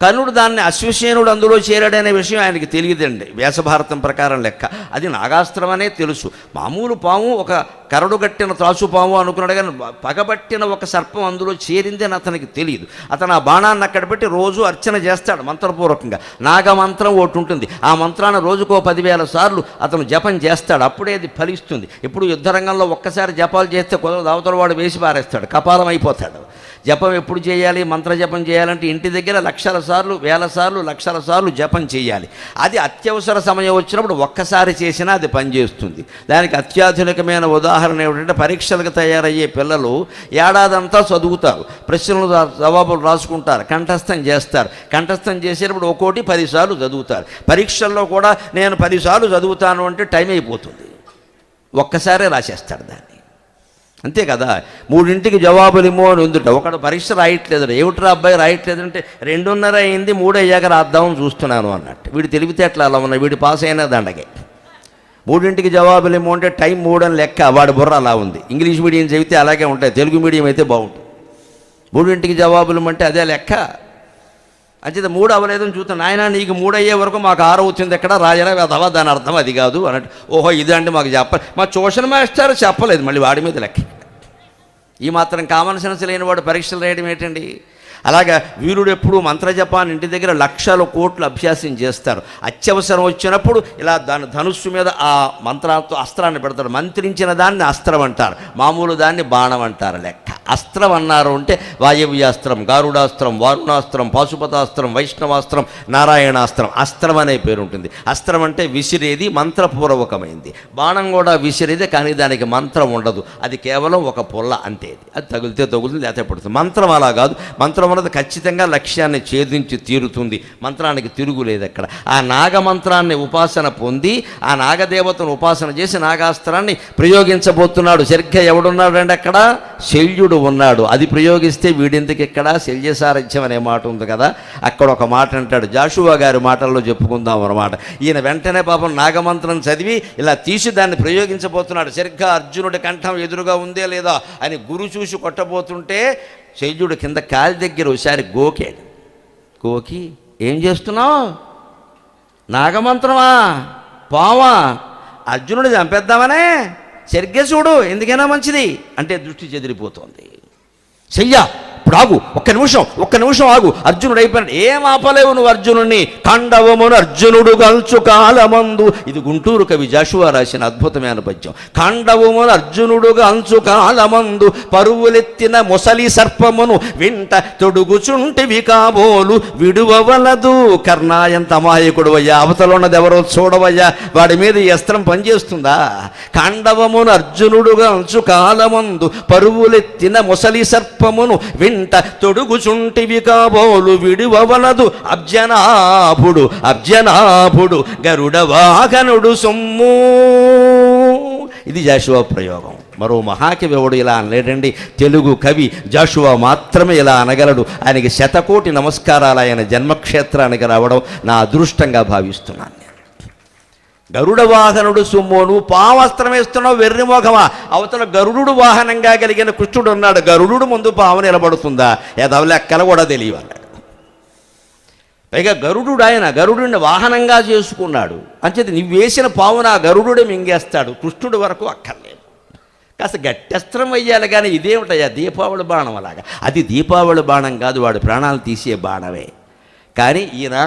Speaker 1: కర్ణుడు దాన్ని అశ్వసేనుడు అందులో చేరాడనే విషయం ఆయనకి తెలియదండి. వ్యాసభారతం ప్రకారం లెక్క అది నాగాస్త్రం అనే తెలుసు. మామూలు పాము, ఒక కరడు గట్టిన త్రాసు పాము అనుకున్నాడు, కానీ పగబట్టిన ఒక సర్పం అందులో చేరింది అని అతనికి తెలియదు. అతను ఆ బాణాన్ని అక్కడ పెట్టి రోజు అర్చన చేస్తాడు మంత్రపూర్వకంగా. నాగమంత్రం ఒకటి ఉంటుంది, ఆ మంత్రాన్ని రోజుకో 10,000 సార్లు అతను జపం చేస్తాడు. అప్పుడే అది ఫలిస్తుంది. ఇప్పుడు యుద్ధరంగంలో ఒక్కసారి జపాలు చేస్తే కుదరదు, అవతల వాడు వేసి పారేస్తాడు, కపాలం అయిపోతాడు. జపం ఎప్పుడు చేయాలి? మంత్ర జపం చేయాలంటే ఇంటి దగ్గర 1,00,000 సార్లు, 1,000 సార్లు, 1,00,000 సార్లు జపం చేయాలి. అది అత్యవసర సమయం వచ్చినప్పుడు ఒక్కసారి చేసినా అది పనిచేస్తుంది. దానికి అత్యాధునికమైన ఉదాహరణ ఏమిటంటే, పరీక్షలకు తయారయ్యే పిల్లలు ఏడాదంతా చదువుతారు, ప్రశ్నలు జవాబులు రాసుకుంటారు, కంఠస్థం చేస్తారు. కంఠస్థం చేసేటప్పుడు ఒక్కోటి 10 సార్లు చదువుతారు. పరీక్షల్లో కూడా నేను 10 సార్లు చదువుతాను అంటే టైం అయిపోతుంది, ఒక్కసారే రాసేస్తాడు దాన్ని. అంతే కదా. 3ంటికి జవాబులు ఇమ్మో అని ఉందిట. ఒకడు పరీక్ష రాయట్లేదు, ఏమిట్రా అబ్బాయి రాయట్లేదంటే 2:30 అయింది, 3 అయ్యాక రాద్దామని చూస్తున్నాను అన్నట్టు. వీడు తెలివితేటలు అలా ఉన్నాయి, వీడు పాస్ అయినా దండగే. 3ంటికి జవాబులు ఇమ్మో అంటే టైం 3 అని లెక్క, వాడి బుర్ర అలా ఉంది. ఇంగ్లీష్ మీడియం చదివితే అలాగే ఉంటాయి, తెలుగు మీడియం అయితే బాగుంటుంది. 3ంటికి జవాబులు అంటే అదే లెక్క. అంచేత 3 అవ్వలేదని చూస్తాను. నాయన నీకు 3 అయ్యే వరకు మాకు 6 అవుతుంది, ఎక్కడ రాజరా అథవా, దాని అర్థం అది కాదు అన్నట్టు. ఓహో ఇదంటే మాకు చెప్పాలి. మా ట్యూషన్ మాస్టర్ చెప్పలేదు, మళ్ళీ వాడి మీద లెక్క. ఈ మాత్రం కామన్ సెన్స్ లేని వాడు పరీక్షలు రాయడం ఏంటండి? అలాగా వీరుడు ఎప్పుడు మంత్రజపాన్ని ఇంటి దగ్గర 1,00,000 కోట్లు అభ్యాసం చేస్తారు. అత్యవసరం వచ్చినప్పుడు ఇలా దాని ధనుస్సు మీద ఆ మంత్రాలతో అస్త్రాన్ని పెడతారు. మంత్రించిన దాన్ని అస్త్రం అంటారు, మామూలు దాన్ని బాణం అంటారు. లెక్క అస్త్రం అన్నారు అంటే వాయవ్యాస్త్రం, గారుడాస్త్రం, వారుణాస్త్రం, పాశుపతాస్త్రం, వైష్ణవాస్త్రం, నారాయణాస్త్రం, అస్త్రం అనే పేరు ఉంటుంది. అస్త్రం అంటే విసిరేది, మంత్రపూర్వకమైంది. బాణం కూడా విసిరేదే, కానీ దానికి మంత్రం ఉండదు, అది కేవలం ఒక పొల్ల అంతే. అది తగిలితే తగులుతుంది, లేకపోతే పడుతుంది. మంత్రం అలా కాదు. మంత్రం అన్నది ఖచ్చితంగా లక్ష్యాన్ని ఛేదించి తీరుతుంది. మంత్రానికి తిరుగులేదు అక్కడ. ఆ నాగమంత్రాన్ని ఉపాసన పొంది ఆ నాగదేవతను ఉపాసన చేసి నాగాస్త్రాన్ని ప్రయోగించబోతున్నాడు. సరిగ్గా ఎవడున్నాడు అంటే అక్కడ శల్యుడు ఉన్నాడు. అది ప్రయోగిస్తే వీడిందుకు ఇక్కడ శల్యసారథ్యం అనే మాట ఉంది కదా, అక్కడ ఒక మాట అంటాడు. జాషువా గారి మాటల్లో చెప్పుకుందాం అన్నమాట. ఈయన వెంటనే పాపం నాగమంత్రం చదివి ఇలా తీసి దాన్ని ప్రయోగించబోతున్నాడు. సరిగ్గా అర్జునుడి కంఠం ఎదురుగా ఉందే లేదా అని గురు చూసి కొట్టబోతుంటే శల్యుడు కింద కాలి దగ్గర ఒకసారి గోకాడు. గోకి ఏం చేస్తున్నావు? నాగమంత్రమా, పావా, అర్జునుడు చంపేద్దామనే? సరిగ్గా చూడు, ఎందుకైనా మంచిది అంటే దృష్టి చెదిరిపోతుంది. చెయ్యా ఇప్పుడు ఆగు, ఒక్క నిమిషం ఆగు. అర్జునుడు అయిపోయినాడు. ఏం ఆపలేవు నువ్వు అర్జునుడిని. ఖండవమును అర్జునుడు గల్చు కాలమందు. ఇది గుంటూరు కవి జాషువా రాసిన అద్భుతమైన పద్యం. ఖండవమును అర్జునుడు గల్చు కాలమందు పరువులెత్తిన మొసలి సర్పమును వింట తొడుగుచుంటివి కాబోలు విడువవలదు. కర్ణా ఎంత అమాయకుడు అయ్యా, అవతల ఉన్నది ఎవరో చూడవయ్యా, వాడి మీద ఈ అస్త్రం పనిచేస్తుందా? ఖండవమును అర్జునుడు గల్చు కాలమందు పరువులెత్తిన మొసలి సర్పమును వింట తొడుగుచుంటివి కాబోలు విడువవలదు. అబ్జనాభుడు గరుడ వాహనుడు సొమ్ము. ఇది జాషువా ప్రయోగం. మరో మహాకవి ఎవడు ఇలా అనలేడండి. తెలుగు కవి జాషువా మాత్రమే ఇలా అనగలడు. ఆయనకి శతకోటి నమస్కారాలు. ఆయన జన్మక్షేత్రానికి రావడం నా అదృష్టంగా భావిస్తున్నాను. గరుడ వాహనుడు సొమ్ము, నువ్వు పావస్త్రం వేస్తున్నావు, వెర్రిమోఖమా. అవతల గరుడు వాహనంగా కలిగిన కృష్ణుడు ఉన్నాడు. గరుడు ముందు పాము నిలబడుతుందా? ఏదో లెక్కలు కూడా తెలియవన్నాడు. పైగా గరుడు ఆయన గరుడుని వాహనంగా చేసుకున్నాడు. అంచేది నువ్వు వేసిన పావున గరుడే మింగేస్తాడు. కృష్ణుడి వరకు అక్కర్లేదు. కాస్త గట్టెస్త్రం వెయ్యాలి. కానీ ఇదేమిటయ్యా దీపావళి బాణం అలాగా? అది దీపావళి బాణం కాదు, వాడి ప్రాణాలు తీసే బాణమే. కానీ ఈయన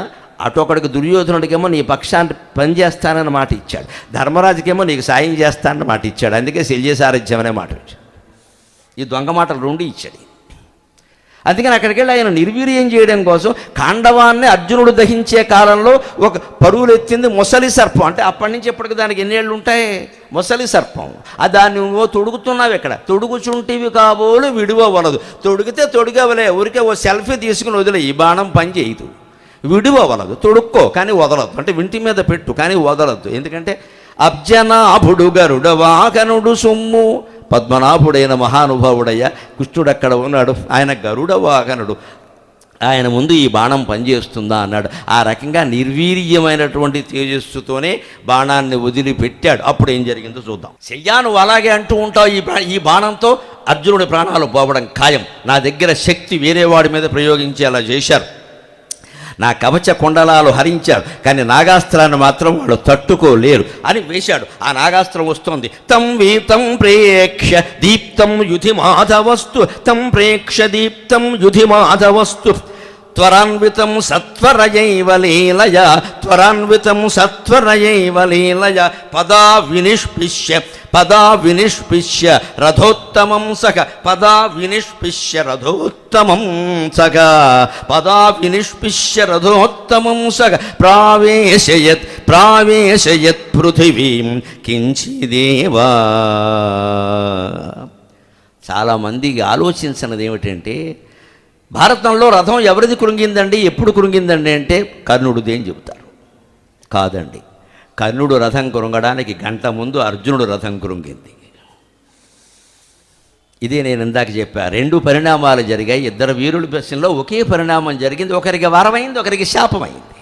Speaker 1: అటొకడికి దుర్యోధనుడికేమో నీ పక్షాన్ని పనిచేస్తానని మాట ఇచ్చాడు, ధర్మరాజుకేమో నీకు సాయం చేస్తానని మాట ఇచ్చాడు. అందుకే శల్యసారథ్యం అనే మాట ఇచ్చాడు. ఈ దొంగ మాటలు రెండు ఇచ్చాడు. అందుకని అక్కడికి వెళ్ళి ఆయన నిర్వీర్యం చేయడం కోసం ఖాండవాన్ని అర్జునుడు దహించే కాలంలో ఒక పరువులు ఎత్తింది మొసలి సర్పం. అంటే అప్పటి నుంచి ఎప్పటికి దానికి ఎన్నేళ్ళు ఉంటాయి? మొసలి సర్పం. దాన్ని నువ్వు తొడుగుతున్నావు. ఇక్కడ తొడుగుచుంటివి కాబోలు విడివలదు. తొడిగితే తొడిగవలే, ఊరికే ఓ సెల్ఫీ తీసుకుని వదిలే. ఈ బాణం పని చేయదు. విడివలదు, తొడుక్కో కానీ వదలద్దు. అంటే వింటి మీద పెట్టు కానీ వదలద్దు. ఎందుకంటే అబ్జనాభుడు గరుడ వాహనుడు సొమ్ము. పద్మనాభుడైన మహానుభావుడయ్యా కృష్ణుడు అక్కడ ఉన్నాడు. ఆయన గరుడ వాహనుడు. ఆయన ముందు ఈ బాణం పనిచేస్తుందా అన్నాడు. ఆ రకంగా నిర్వీర్యమైనటువంటి తేజస్సుతోనే బాణాన్ని వదిలిపెట్టాడు. అప్పుడు ఏం జరిగిందో చూద్దాం. శయ్యా నువ్వు అలాగే అంటూ ఉంటావు, ఈ బాణంతో అర్జునుడి ప్రాణాలు పోవడం ఖాయం. నా దగ్గర శక్తి వేరే వాడి మీద ప్రయోగించేలా చేశారు. నా కవచ కుండలాలు హరించారు, కానీ నాగాస్త్రాన్ని మాత్రం వాళ్ళు తట్టుకోలేరు అని వేశాడు. ఆ నాగాస్త్రం వస్తోంది. తం వీతం ప్రేక్ష దీప్తం యుధి మాధవస్తు, తం ప్రేక్ష దీప్తం యుధి మాధవస్తు, త్వరాన్వితం సత్వరయైవ లీలయ, త్వరాన్వితం సత్వరయైవ లీలయ, పదా వినిష్పిష్య రథోత్తమం సఖ, పదా వినిష్పిష్య రథోత్తమం సఖ, పదా వినిష్పిష్య రథోత్తమం సఖ, ప్రావేశయత్ పృథివీం కించిదేవా. చాలామందికి ఆలోచించినది ఏమిటంటే, భారతంలో రథం ఎవరిది కృంగిందండి, ఎప్పుడు కృంగిందండి అంటే కర్ణుడిది అని చెబుతారు. కాదండి, కర్ణుడు రథం కృంగడానికి గంట ముందు అర్జునుడు రథం కృంగింది. ఇదే నేను ఇందాక చెప్పా. రెండు పరిణామాలు జరిగాయి. ఇద్దరు వీరుల విషయంలో ఒకే పరిణామం జరిగింది. ఒకరికి వరమైంది, ఒకరికి శాపమైంది.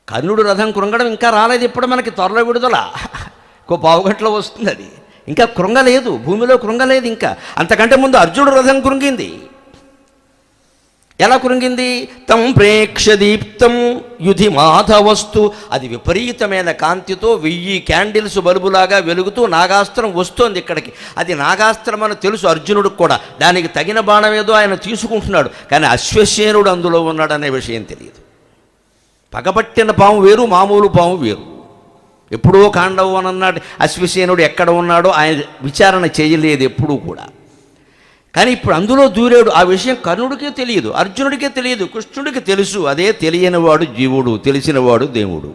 Speaker 1: కర్ణుడు రథం కృంగడం ఇంకా రాలేదు. ఇప్పుడు మనకి త్వరలో విడుదల, ఇంకో పావుగంటలో వస్తుంది. అది ఇంకా కృంగలేదు, భూమిలో కృంగలేదు ఇంకా. అంతకంటే ముందు అర్జునుడు రథం కృంగింది. ఎలా కృంగింది? తం ప్రేక్ష దీప్తం యుధి మాధవస్తు. అది విపరీతమైన కాంతితో 1000 క్యాండిల్స్ బల్బులాగా వెలుగుతూ నాగాస్త్రం వస్తోంది ఇక్కడికి. అది నాగాస్త్రం అని తెలుసు అర్జునుడికి కూడా. దానికి తగిన బాణం ఏదో ఆయన తీసుకుంటున్నాడు, కానీ అశ్వసేనుడు అందులో ఉన్నాడనే విషయం తెలియదు. పగపట్టిన పాము వేరు, మామూలు పాము వేరు. ఎప్పుడో కాండవు అని అన్నాడు. అశ్వసేనుడు ఎక్కడ ఉన్నాడో ఆయన విచారణ చేయలేదు ఎప్పుడూ కూడా. కానీ ఇప్పుడు అందులో దూరాడు. ఆ విషయం కర్ణుడికే తెలియదు, అర్జునుడికే తెలియదు, కృష్ణుడికి తెలుసు. అదే తెలియనివాడు జీవుడు, తెలిసినవాడు దేవుడు.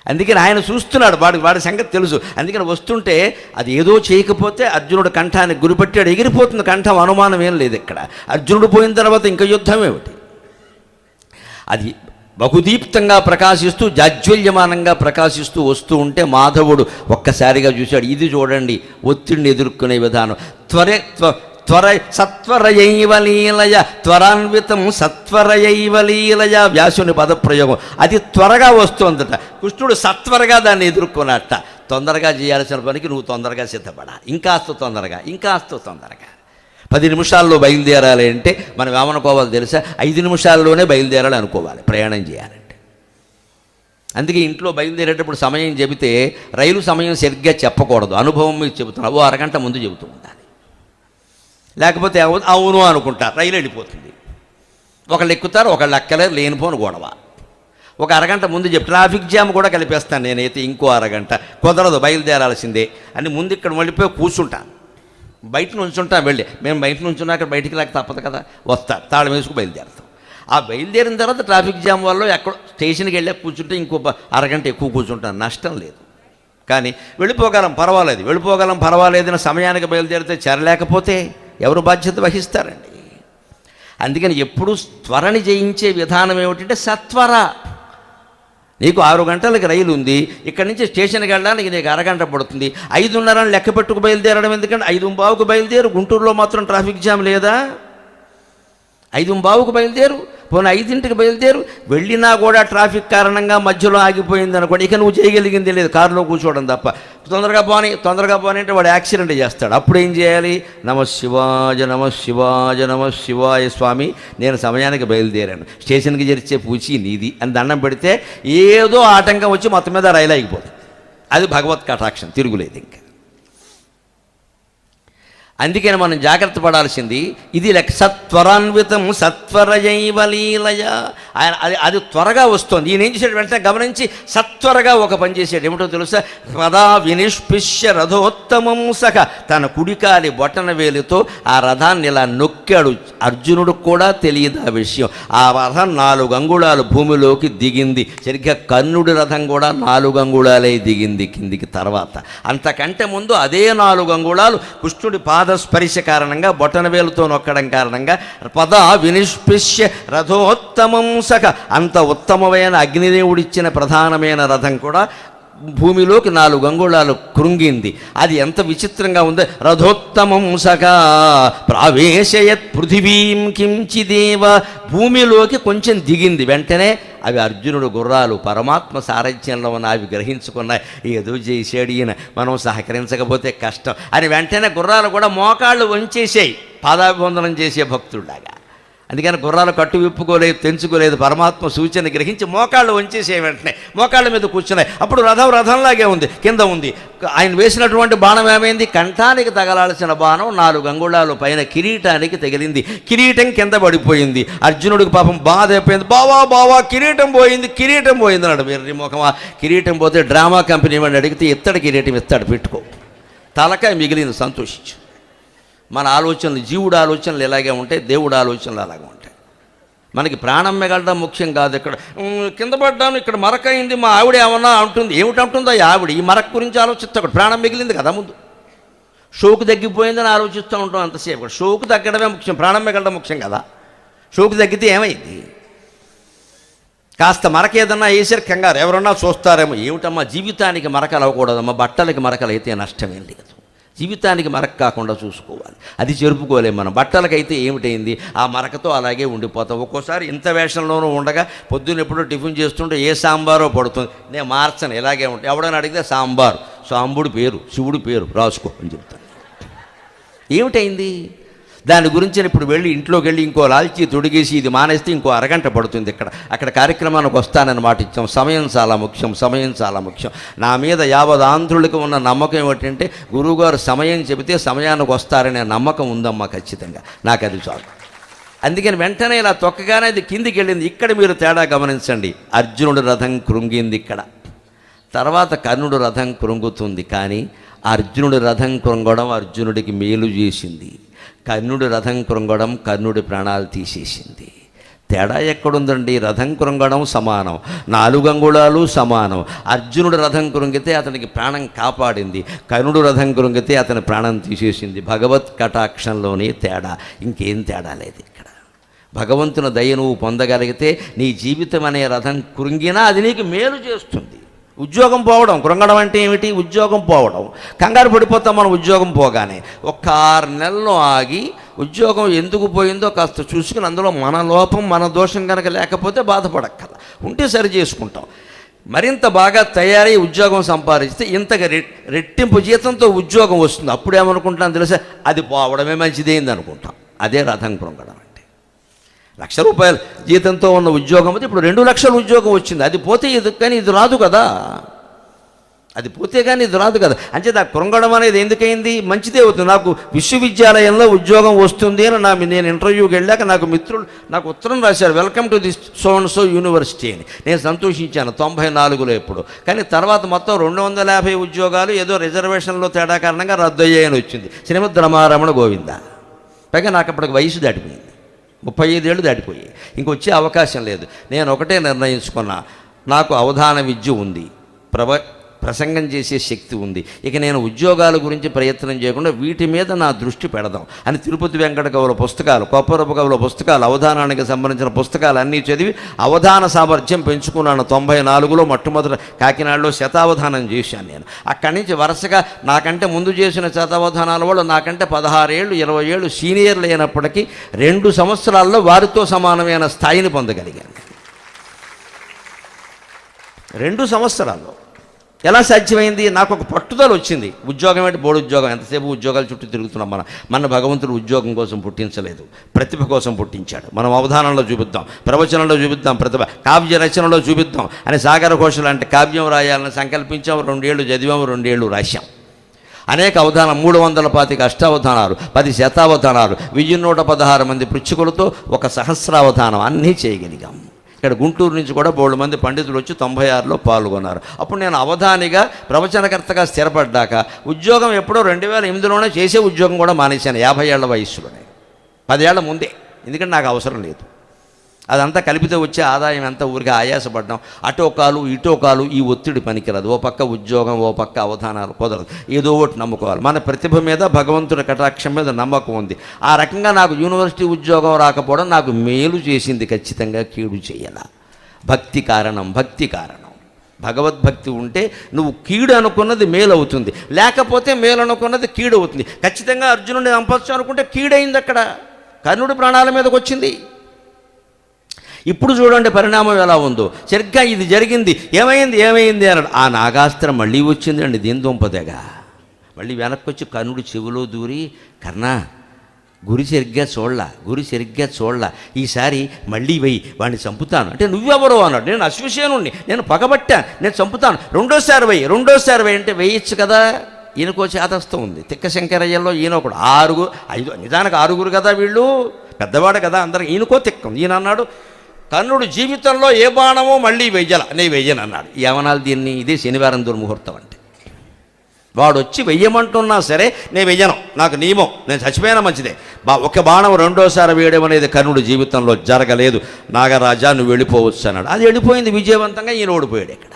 Speaker 1: అందుకని ఆయన చూస్తున్నాడు, వాడి సంగతి తెలుసు. అందుకని వస్తుంటే అది ఏదో చేయకపోతే అర్జునుడు కంఠాన్ని గురిపెట్టాడు, ఎగిరిపోతుంది కంఠం, అనుమానం ఏం లేదు ఇక్కడ. అర్జునుడు పోయిన తర్వాత ఇంకా యుద్ధం ఏమిటి? అది బహుదీప్తంగా ప్రకాశిస్తూ జాజ్వల్యమానంగా ప్రకాశిస్తూ వస్తూ ఉంటే మాధవుడు ఒక్కసారిగా చూశాడు. ఇది చూడండి ఒత్తిడిని ఎదుర్కొనే విధానం. సత్వరయైవ లీలయ, త్వరాన్వితం సత్వరయైవ లీలయ, వ్యాసుని పదప్రయోగం. అది త్వరగా వస్తుందట. కృష్ణుడు సత్వరగా దాన్ని ఎదుర్కొన్నట్ట. తొందరగా చేయాల్సిన పనికి నువ్వు తొందరగా సిద్ధపడాలి, ఇంకాస్త తొందరగా, ఇంకాస్త తొందరగా. 10 నిమిషాల్లో బయలుదేరాలి అంటే మనం ఏమనుకోవాలి తెలుసా? 5 నిమిషాల్లోనే బయలుదేరాలి అనుకోవాలి ప్రయాణం చేయాలంటే. అందుకే ఇంట్లో బయలుదేరేటప్పుడు సమయం చెబితే రైలు సమయం సరిగ్గా చెప్పకూడదు. అనుభవం మీద చెబుతున్నా, ఓ అరగంట ముందు చెబుతూ ఉండాలి. లేకపోతే అవును అనుకుంటారు, రైలు వెళ్ళిపోతుంది. ఒకళ్ళు ఎక్కుతారు, ఒకళ్ళు ఎక్కలేరు, లేనిపోను గొడవ. ఒక అరగంట ముందు చెప్పి ట్రాఫిక్ జామ్ కూడా కలిపేస్తాను నేనైతే. ఇంకో అరగంట కుదరదు, బయలుదేరాల్సిందే అని ముందు ఇక్కడ వెళ్ళిపోయి కూర్చుంటాను. బయట నుంచుంటాం వెళ్ళి, మేము బయట నుంచున్నాక బయటికి లేక తప్పదు కదా, వస్తా తాళం వేసుకు బయలుదేరుతాం. ఆ బయలుదేరిన తర్వాత ట్రాఫిక్ జామ్ వల్ల ఎక్కడ స్టేషన్కి వెళ్ళి కూర్చుంటే ఇంకో అరగంట ఎక్కువ కూర్చుంటాను, నష్టం లేదు. కానీ వెళ్ళిపోగలం పర్వాలేదని సమయానికి బయలుదేరితే చేరలేకపోతే ఎవరు బాధ్యత వహిస్తారండి? అందుకని ఎప్పుడు త్వరని జయించే విధానం ఏమిటంటే సత్వర. నీకు 6 గంటలకి రైలు ఉంది, ఇక్కడి నుంచి స్టేషన్కి వెళ్ళడానికి నీకు అరగంట పడుతుంది. 5:30 లెక్క పెట్టుకు బయలుదేరడం ఎందుకంటే 5:15కు బయలుదేరు. గుంటూరులో మాత్రం ట్రాఫిక్ జామ్ లేదా? 5:15కు బయలుదేరు, పోనీ 5ంటికి బయలుదేరు. వెళ్ళినా కూడా ట్రాఫిక్ కారణంగా మధ్యలో ఆగిపోయింది అనుకోండి, ఇక నువ్వు చేయగలిగింది లేదు, కారులో కూర్చోవడం తప్ప. తొందరగా పోనీ అంటే వాడు యాక్సిడెంట్ చేస్తాడు. అప్పుడు ఏం చేయాలి? నమ శివాయ నమ శివాయ నమ శివాయ స్వామి, నేను సమయానికి బయలుదేరాను, స్టేషన్కి చేర్చే పూచి నీది అని దండం పెడితే ఏదో ఆటంకం వచ్చి మొత్తం మీద రైలు ఆగిపోతుంది. అది భగవత్ కటాక్షం, తిరుగులేదు ఇంకా. అందుకని మనం జాగ్రత్త పడాల్సింది ఇది. సత్వరాన్వితం సత్వరయైవ లీలయ, ఆయన అది త్వరగా వస్తుంది. ఈయన ఏం చేసాడు? వెంటనే గమనించి సత్వరగా ఒక పని చేసాడు. ఏమిటో తెలుసా? రథా వినిష్పిష్య రథోత్తమం సఖ, తన కుడికాలి బొటన వేలితో ఆ రథాన్ని ఇలా నొక్కాడు. అర్జునుడు కూడా తెలియదు ఆ విషయం. ఆ రథం 4 అంగుళాలు భూమిలోకి దిగింది. సరిగ్గా కర్ణుడి రథం కూడా 4 అంగుళాలే దిగింది కిందికి. తర్వాత అంతకంటే ముందు అదే 4 అంగుళాలు కృష్ణుడి పాదస్పర్శ కారణంగా, బొటన వేలుతో నొక్కడం కారణంగా పద వినిష్పిష్య రథోత్తమం సఖ, అంత ఉత్తమమైన అగ్నిదేవుడిచ్చిన ప్రధానమైన రథం కూడా భూమిలోకి 4 అంగుళాలు కృంగింది. అది ఎంత విచిత్రంగా ఉందో. రథోత్తమం సఖ ప్రావేశయత్ పృథివీం కించిదేవ, భూమిలోకి కొంచెం దిగింది. వెంటనే అవి అర్జునుడు గుర్రాలు పరమాత్మ సారథ్యంలో ఉన్న అవి గ్రహించుకున్నాయి. ఏదో చేసాడు ఈయన, మనం సహకరించకపోతే కష్టం అని వెంటనే గుర్రాలు కూడా మోకాళ్ళు వంచేసాయి, పాదాభివందనం చేసే భక్తుడిలాగా. అందుకని గుర్రాలు కట్టు విప్పుకోలేదు, తెంచుకోలేదు. పరమాత్మ సూచన గ్రహించి మోకాళ్ళు వంచేసే వెంటనే మోకాళ్ళ మీద కూర్చున్నాయి. అప్పుడు రథంలాగే ఉంది, కింద ఉంది. ఆయన వేసినటువంటి బాణం ఏమైంది? కంఠానికి తగలాల్సిన బాణం 4 అంగుళాలు పైన కిరీటానికి తగిలింది. కిరీటం కింద పడిపోయింది. అర్జునుడికి పాపం బాధ అయిపోయింది. బావా కిరీటం పోయింది అన్నాడు. వెర్రి ముఖమా, కిరీటం పోతే డ్రామా కంపెనీ వాడిని అడిగితే ఇత్తడి కిరీటం ఇస్తాడు, పెట్టుకో, తలకాయ మిగిలింది, సంతోషించు. మన ఆలోచనలు, జీవుడు ఆలోచనలు ఎలాగే ఉంటాయి, దేవుడు ఆలోచనలు అలాగే ఉంటాయి. మనకి ప్రాణం మిగలడం ముఖ్యం కాదు. ఇక్కడ కింద పడ్డాను, ఇక్కడ మరక అయింది, మా ఆవిడ ఏమన్నా అంటుంది. ఏమిటంటుందో ఆవిడ? ఈ మరక గురించి ఆలోచిస్తా. అక్కడ ప్రాణం మిగిలింది కదా ముందు. షోకు తగ్గిపోయిందని ఆలోచిస్తూ ఉంటాం అంతసేపు. అక్కడ షోకు తగ్గడమే ముఖ్యం, ప్రాణం మిగలడం ముఖ్యం కదా. షోకు తగ్గితే ఏమైంది? కాస్త మరక ఏదన్నా వేసారు, కంగారు, ఎవరన్నా చూస్తారేమో. ఏమిటమ్మా, జీవితానికి మరకలు అవ్వకూడదమ్మా. బట్టలకి మరకలు అయితే నష్టమేం లేదు, జీవితానికి మరక కాకుండా చూసుకోవాలి. అది చెరుపుకోలేము మనం. బట్టలకైతే ఏమిటైంది, ఆ మరకతో అలాగే ఉండిపోతాం. ఒక్కోసారి ఇంత వేషంలోనూ ఉండగా పొద్దున్న ఎప్పుడో టిఫిన్ చేస్తుంటే ఏ సాంబారో పడుతుంది, నేను మార్చను, ఇలాగే ఉంటాయి. ఎవడని అడిగితే సాంబారు, సాంబుడి పేరు, శివుడి పేరు రాసుకో అని చెప్తాను. ఏమిటైంది? దాని గురించి ఇప్పుడు వెళ్ళి ఇంట్లోకి వెళ్ళి ఇంకో లాల్చి తొడిగేసి ఇది మానేస్తే ఇంకో అరగంట పడుతుంది. అక్కడ కార్యక్రమానికి వస్తానని మాట ఇచ్చాం. సమయం చాలా ముఖ్యం. నా మీద యావత్ ఆంధ్రులకు ఉన్న నమ్మకం ఏమిటంటే, గురువుగారు సమయం చెబితే సమయానికి వస్తారనే నమ్మకం ఉందమ్మా ఖచ్చితంగా. నాకు అది చాలు. అందుకని వెంటనే ఇలా తొక్కగానే అది కిందికి వెళ్ళింది. ఇక్కడ మీరు తేడా గమనించండి. అర్జునుడి రథం కృంగింది ఇక్కడ, తర్వాత కర్ణుడు రథం కృంగుతుంది. కానీ అర్జునుడి రథం కృంగడం అర్జునుడికి మేలు చేసింది. కర్ణుడి రథం కృంగడం కర్ణుడి ప్రాణాలు తీసేసింది. తేడా ఎక్కడుందండి? రథం కృంగడం సమానం, 4 అంగుళాలు సమానం. అర్జునుడు రథం కృంగితే అతనికి ప్రాణం కాపాడింది, కర్ణుడు రథం కృంగితే అతని ప్రాణం తీసేసింది. భగవత్ కటాక్షంలోనే తేడా, ఇంకేం తేడా లేదు ఇక్కడ. భగవంతుని దయ నువ్వు పొందగలిగితే నీ జీవితం అనే రథం కృంగినా అది నీకు మేలు చేస్తుంది. ఉద్యోగం పోవడం, కృంగడం అంటే ఏమిటి? ఉద్యోగం పోవడం. కంగారు పడిపోతాం మనం ఉద్యోగం పోగానే. ఒక 6 నెలలు ఆగి ఉద్యోగం ఎందుకు పోయిందో కాస్త చూసుకుని, అందులో మన లోపం, మన దోషం కనుక లేకపోతే బాధపడక్కల, ఉంటే సరి చేసుకుంటాం. మరింత బాగా తయారై ఉద్యోగం సంపాదిస్తే ఇంతగా రెట్టింపు జీతంతో ఉద్యోగం వస్తుంది. అప్పుడేమనుకుంటాం తెలుసా? అది పోవడమే మంచిదైంది అనుకుంటాం. అదే రథం కృంగడం. 1,00,000 రూపాయలు జీతంతో ఉన్న ఉద్యోగం అయితే ఇప్పుడు 2 లక్షల ఉద్యోగం వచ్చింది. అది పోతే ఇది కానీ ఇది రాదు కదా, అది పోతే కానీ ఇది రాదు కదా. అంటే ఆ కృంగడం అనేది ఎందుకైంది? మంచిదే అవుతుంది. నాకు విశ్వవిద్యాలయంలో ఉద్యోగం వస్తుంది అని నేను ఇంటర్వ్యూకి వెళ్ళాక నాకు మిత్రులు నాకు ఉత్తరం రాశారు, welcome to this so and so university అని. నేను సంతోషించాను 94లో ఎప్పుడు. కానీ తర్వాత మొత్తం 250 ఉద్యోగాలు ఏదో రిజర్వేషన్లో తేడా కారణంగా రద్దు అయ్యాయని వచ్చింది. శ్రీమద్ రమారమణ గోవింద. పైగా నాకు అప్పటికి వయసు దాటిపోయింది, 35 ఏళ్ళు దాటిపోయాయి, ఇంకొచ్చే అవకాశం లేదు. నేను ఒకటే నిర్ణయించుకున్నా, నాకు అవధాన విద్య ఉంది, ప్రసంగం చేసే శక్తి ఉంది. ఇక నేను ఉద్యోగాల గురించి ప్రయత్నం చేయకుండా వీటి మీద నా దృష్టి పెడదాం అని తిరుపతి వెంకట కవుల పుస్తకాలు, కొప్పరపు కవుల పుస్తకాలు, అవధానానికి సంబంధించిన పుస్తకాలు అన్నీ చదివి అవధాన సామర్థ్యం పెంచుకున్నాను. 94లో మొట్టమొదట కాకినాడలో శతావధానం చేశాను నేను. అక్కడి నుంచి వరుసగా నాకంటే ముందు చేసిన శతావధానాల వాళ్ళు నాకంటే 16 ఏళ్ళు 20 ఏళ్ళు సీనియర్లు అయినప్పటికీ 2 సంవత్సరాల్లో వారితో సమానమైన స్థాయిని పొందగలిగాను. 2 సంవత్సరాల్లో ఎలా సాధ్యమైంది? నాకు ఒక పట్టుదల వచ్చింది. ఉద్యోగం అంటే బోర్డు ఉద్యోగం, ఎంతసేపు ఉద్యోగాల చుట్టూ తిరుగుతున్నాం. మన భగవంతుడు ఉద్యోగం కోసం పుట్టించలేదు, ప్రతిభ కోసం పుట్టించాడు. మనం అవధానంలో చూపిద్దాం, ప్రవచనంలో చూపిద్దాం, ప్రతిభ కావ్య రచనలో చూపిద్దాం అని సాగర ఘోష లాంటి కావ్యం రాయాలని సంకల్పించాం. 2 ఏళ్ళు చదివాము, 2 ఏళ్ళు రాశాం. అనేక అవధానం, 325 అష్టావధానాలు, 10 శతావధానాలు, 1116 మంది పృచ్ఛకులతో ఒక సహస్రావధానం అన్నీ చేయగలిగాం. ఇక్కడ గుంటూరు నుంచి కూడా బోళ్ళు మంది పండితులు వచ్చి 96లో పాల్గొన్నారు. అప్పుడు నేను అవధానిగా ప్రవచనకర్తగా స్థిరపడ్డాక ఉద్యోగం ఎప్పుడో 2008లోనే చేసే ఉద్యోగం కూడా మానేశాను. 50 ఏళ్ల వయస్సులోనే, 10 ఏళ్ల ముందే. ఎందుకంటే నాకు అవసరం లేదు. అదంతా కలిపితే వచ్చే ఆదాయం ఎంత, ఊరికి ఆయాసపడ్డాం. అటో కాలు ఇటో కాలు, ఈ ఒత్తిడి పనికిరాదు. ఓ పక్క ఉద్యోగం, ఓ పక్క అవధానాలు కుదరదు. ఏదో ఒకటి నమ్ముకోవాలి. మన ప్రతిభ మీద, భగవంతుని కటాక్షం మీద నమ్మకం ఉంది. ఆ రకంగా నాకు యూనివర్సిటీ ఉద్యోగం రాకపోవడం నాకు మేలు చేసింది, ఖచ్చితంగా కీడు చేయాల. భక్తి కారణం, భక్తి కారణం. భగవద్భక్తి ఉంటే నువ్వు కీడు అనుకున్నది మేలు అవుతుంది, లేకపోతే మేలు అనుకున్నది కీడు అవుతుంది. ఖచ్చితంగా అర్జునుడిని చంపచ్చు అనుకుంటే కీడైంది. అక్కడ కర్ణుడి ప్రాణాల మీదకి వచ్చింది. ఇప్పుడు చూడండి పరిణామం ఎలా ఉందో. సరిగ్గా ఇది జరిగింది, ఏమైంది అన్నాడు. ఆ నాగాస్త్రం మళ్ళీ వచ్చిందండి దీని దుంపదగా. మళ్ళీ వెనక్కి వచ్చి కర్ణుడి చెవిలో దూరి, కర్ణ గురి సరిగ్గా చూడలా, ఈసారి మళ్ళీ వెయ్యి, వాడిని చంపుతాను అంటే. నువ్వెవరో అన్నాడు. నేను అశ్వసేనుణ్ణి, నేను పగబట్టాను, నేను చంపుతాను, రెండోసారి వెయ్యి అంటే వేయచ్చు కదా. ఈయనకో చేతస్థం ఉంది. తిక్క శంకరయ్యలో ఈయన ఒకడు 5 నిజానికి 6 కదా వీళ్ళు, పెద్దవాడు కదా అందరికి. ఈయనకో తిక్కం. ఈయన అన్నాడు, కర్ణుడు జీవితంలో ఏ బాణమో మళ్ళీ నేను వెయ్యను అన్నాడు. ఏమనాలి దీన్ని? ఇదే శనివారం దుర్ముహూర్తం అంటే. వాడు వచ్చి వెయ్యమంటున్నా సరే నేను వెయ్యను, నాకు నియమం, నేను చచ్చిపోయినా మంచిదే. ఒక బాణం రెండోసారి వేయడం అనేది కర్ణుడు జీవితంలో జరగలేదు. నాగరాజా నువ్వు వెళ్ళిపోవచ్చు అన్నాడు. అది వెళ్ళిపోయింది విజయవంతంగా. ఈయన ఓడిపోయాడు. ఇక్కడ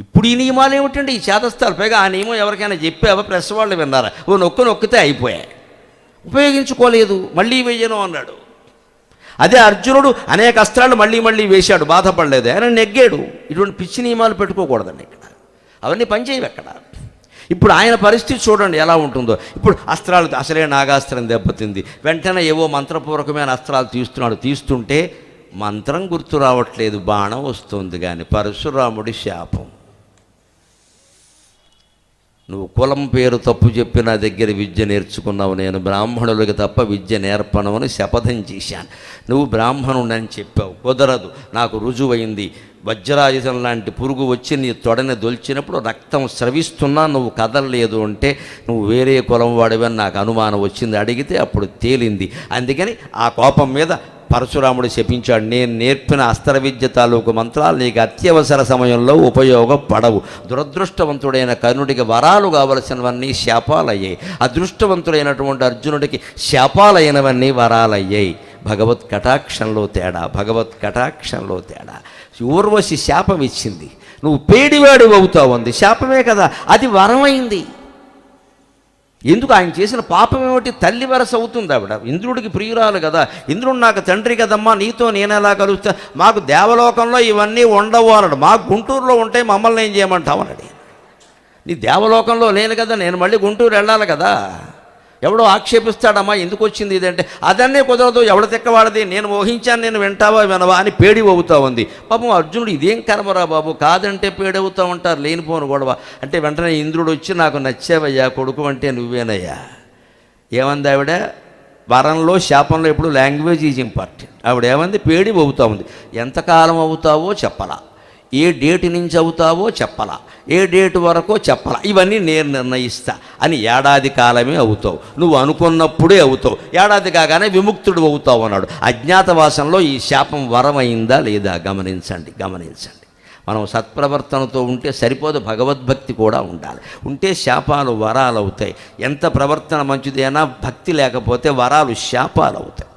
Speaker 1: ఇప్పుడు ఈ నియమాలు ఏమిటండి? ఈ చేతస్థాలు. పైగా ఆ నియమం ఎవరికైనా చెప్పావా? ప్రెస్ వాళ్ళు విన్నారా? నొక్కితే అయిపోయాయి, ఉపయోగించుకోలేదు, మళ్ళీ వెయ్యను అన్నాడు. అదే అర్జునుడు అనేక అస్త్రాలు మళ్ళీ వేశాడు, బాధపడలేదు, ఆయన నెగ్గాడు. ఇటువంటి పిచ్చి నియమాలు పెట్టుకోకూడదండి ఇక్కడ, అవన్నీ పనిచేయవు ఎక్కడ. ఇప్పుడు ఆయన పరిస్థితి చూడండి ఎలా ఉంటుందో. ఇప్పుడు అస్త్రాలు, అసలే నాగాస్త్రం దెబ్బతింది. వెంటనే ఏవో మంత్రపూర్వకమైన అస్త్రాలు తీస్తుంటే మంత్రం గుర్తు రావట్లేదు, బాణం వస్తుంది. కానీ పరశురాముడి శాపం. నువ్వు కులం పేరు తప్పు చెప్పి నా దగ్గర విద్య నేర్చుకున్నావు, నేను బ్రాహ్మణులకి తప్ప విద్య నేర్పను అని శపథం చేశాను. నువ్వు బ్రాహ్మణుడని చెప్పావు, కుదరదు, నాకు రుజువైంది. వజ్రాయుధం లాంటి పురుగు వచ్చి నీ తొడని దొల్చినప్పుడు రక్తం స్రవిస్తున్నా నువ్వు కదలలేదు అంటే నువ్వు వేరే కులం వాడివని నాకు అనుమానం వచ్చింది. అడిగితే అప్పుడు తేలింది. అందుకని ఆ కోపం మీద పరశురాముడు శపించాడు, నేను నేర్పిన అస్త్ర విద్య తాలూకు మంత్రాలు నీకు అత్యవసర సమయంలో ఉపయోగపడవు. దురదృష్టవంతుడైన కర్ణుడికి వరాలు కావలసినవన్నీ శాపాలయ్యాయి, అదృష్టవంతుడైనటువంటి అర్జునుడికి శాపాలైనవన్నీ వరాలయ్యాయి. భగవత్ కటాక్షంలో తేడా. ఊర్వశి శాపం ఇచ్చింది, నువ్వు పేడివాడు అవుతావు అంది. శాపమే కదా, అది వరమైంది. ఎందుకు? ఆయన చేసిన పాపం ఏమిటి? తల్లి వరస అవుతుంది ఆవిడ. ఇంద్రుడికి ప్రియురాలు కదా, ఇంద్రుడు నాకు తండ్రి కదమ్మా, నీతో నేనెలా కలుస్తా, మాకు దేవలోకంలో ఇవన్నీ ఉండవు అన్నాడు. మాకు గుంటూరులో ఉంటే మమ్మల్ని ఏం చేయమంటావు అన్నాడు. నీ దేవలోకంలో లేను కదా, నేను మళ్ళీ గుంటూరు వెళ్ళాలి కదా. ఎవడో ఆక్షేపిస్తాడమ్మా ఎందుకు వచ్చింది ఇదంటే, అదన్నే కుదరదు, ఎవడ తెక్కవాడది, నేను మోహించాను, నేను వింటావా వినవా అని పేడి అవుతా ఉంది. పాపం అర్జునుడు ఇదేం కర్మరా బాబు, కాదంటే పేడవుతూ ఉంటారు, లేనిపోను గొడవ అంటే. వెంటనే ఇంద్రుడు వచ్చి నాకు నచ్చావయ్యా, కొడుకు అంటే నువ్వేనయ్యా. ఏమంది ఆవిడ? వరంలో శాపంలో ఎప్పుడు లాంగ్వేజ్ ఈజ్ ఇంపార్టెంట్. ఆవిడ ఏమంది? పేడి అవుతా ఉంది. ఎంతకాలం అవుతావో చెప్పలా, ఏ డేట్ నుంచి అవుతావో చెప్పలా, ఏ డేట్ వరకో చెప్పలా, ఇవన్నీ నేను నిర్ణయిస్తా అని. ఏడాది కాలమే అవుతావు, నువ్వు అనుకున్నప్పుడే అవుతావు, ఏడాది కాగానే విముక్తుడు అవుతావు అన్నాడు. అజ్ఞాతవాసంలో ఈ శాపం వరమైందా లేదా గమనించండి. మనం సత్ప్రవర్తనతో ఉంటే సరిపోదు, భగవద్భక్తి కూడా ఉండాలి. ఉంటే శాపాలు వరాలు అవుతాయి. ఎంత ప్రవర్తన మంచిదైనా భక్తి లేకపోతే వరాలు శాపాలు అవుతాయి.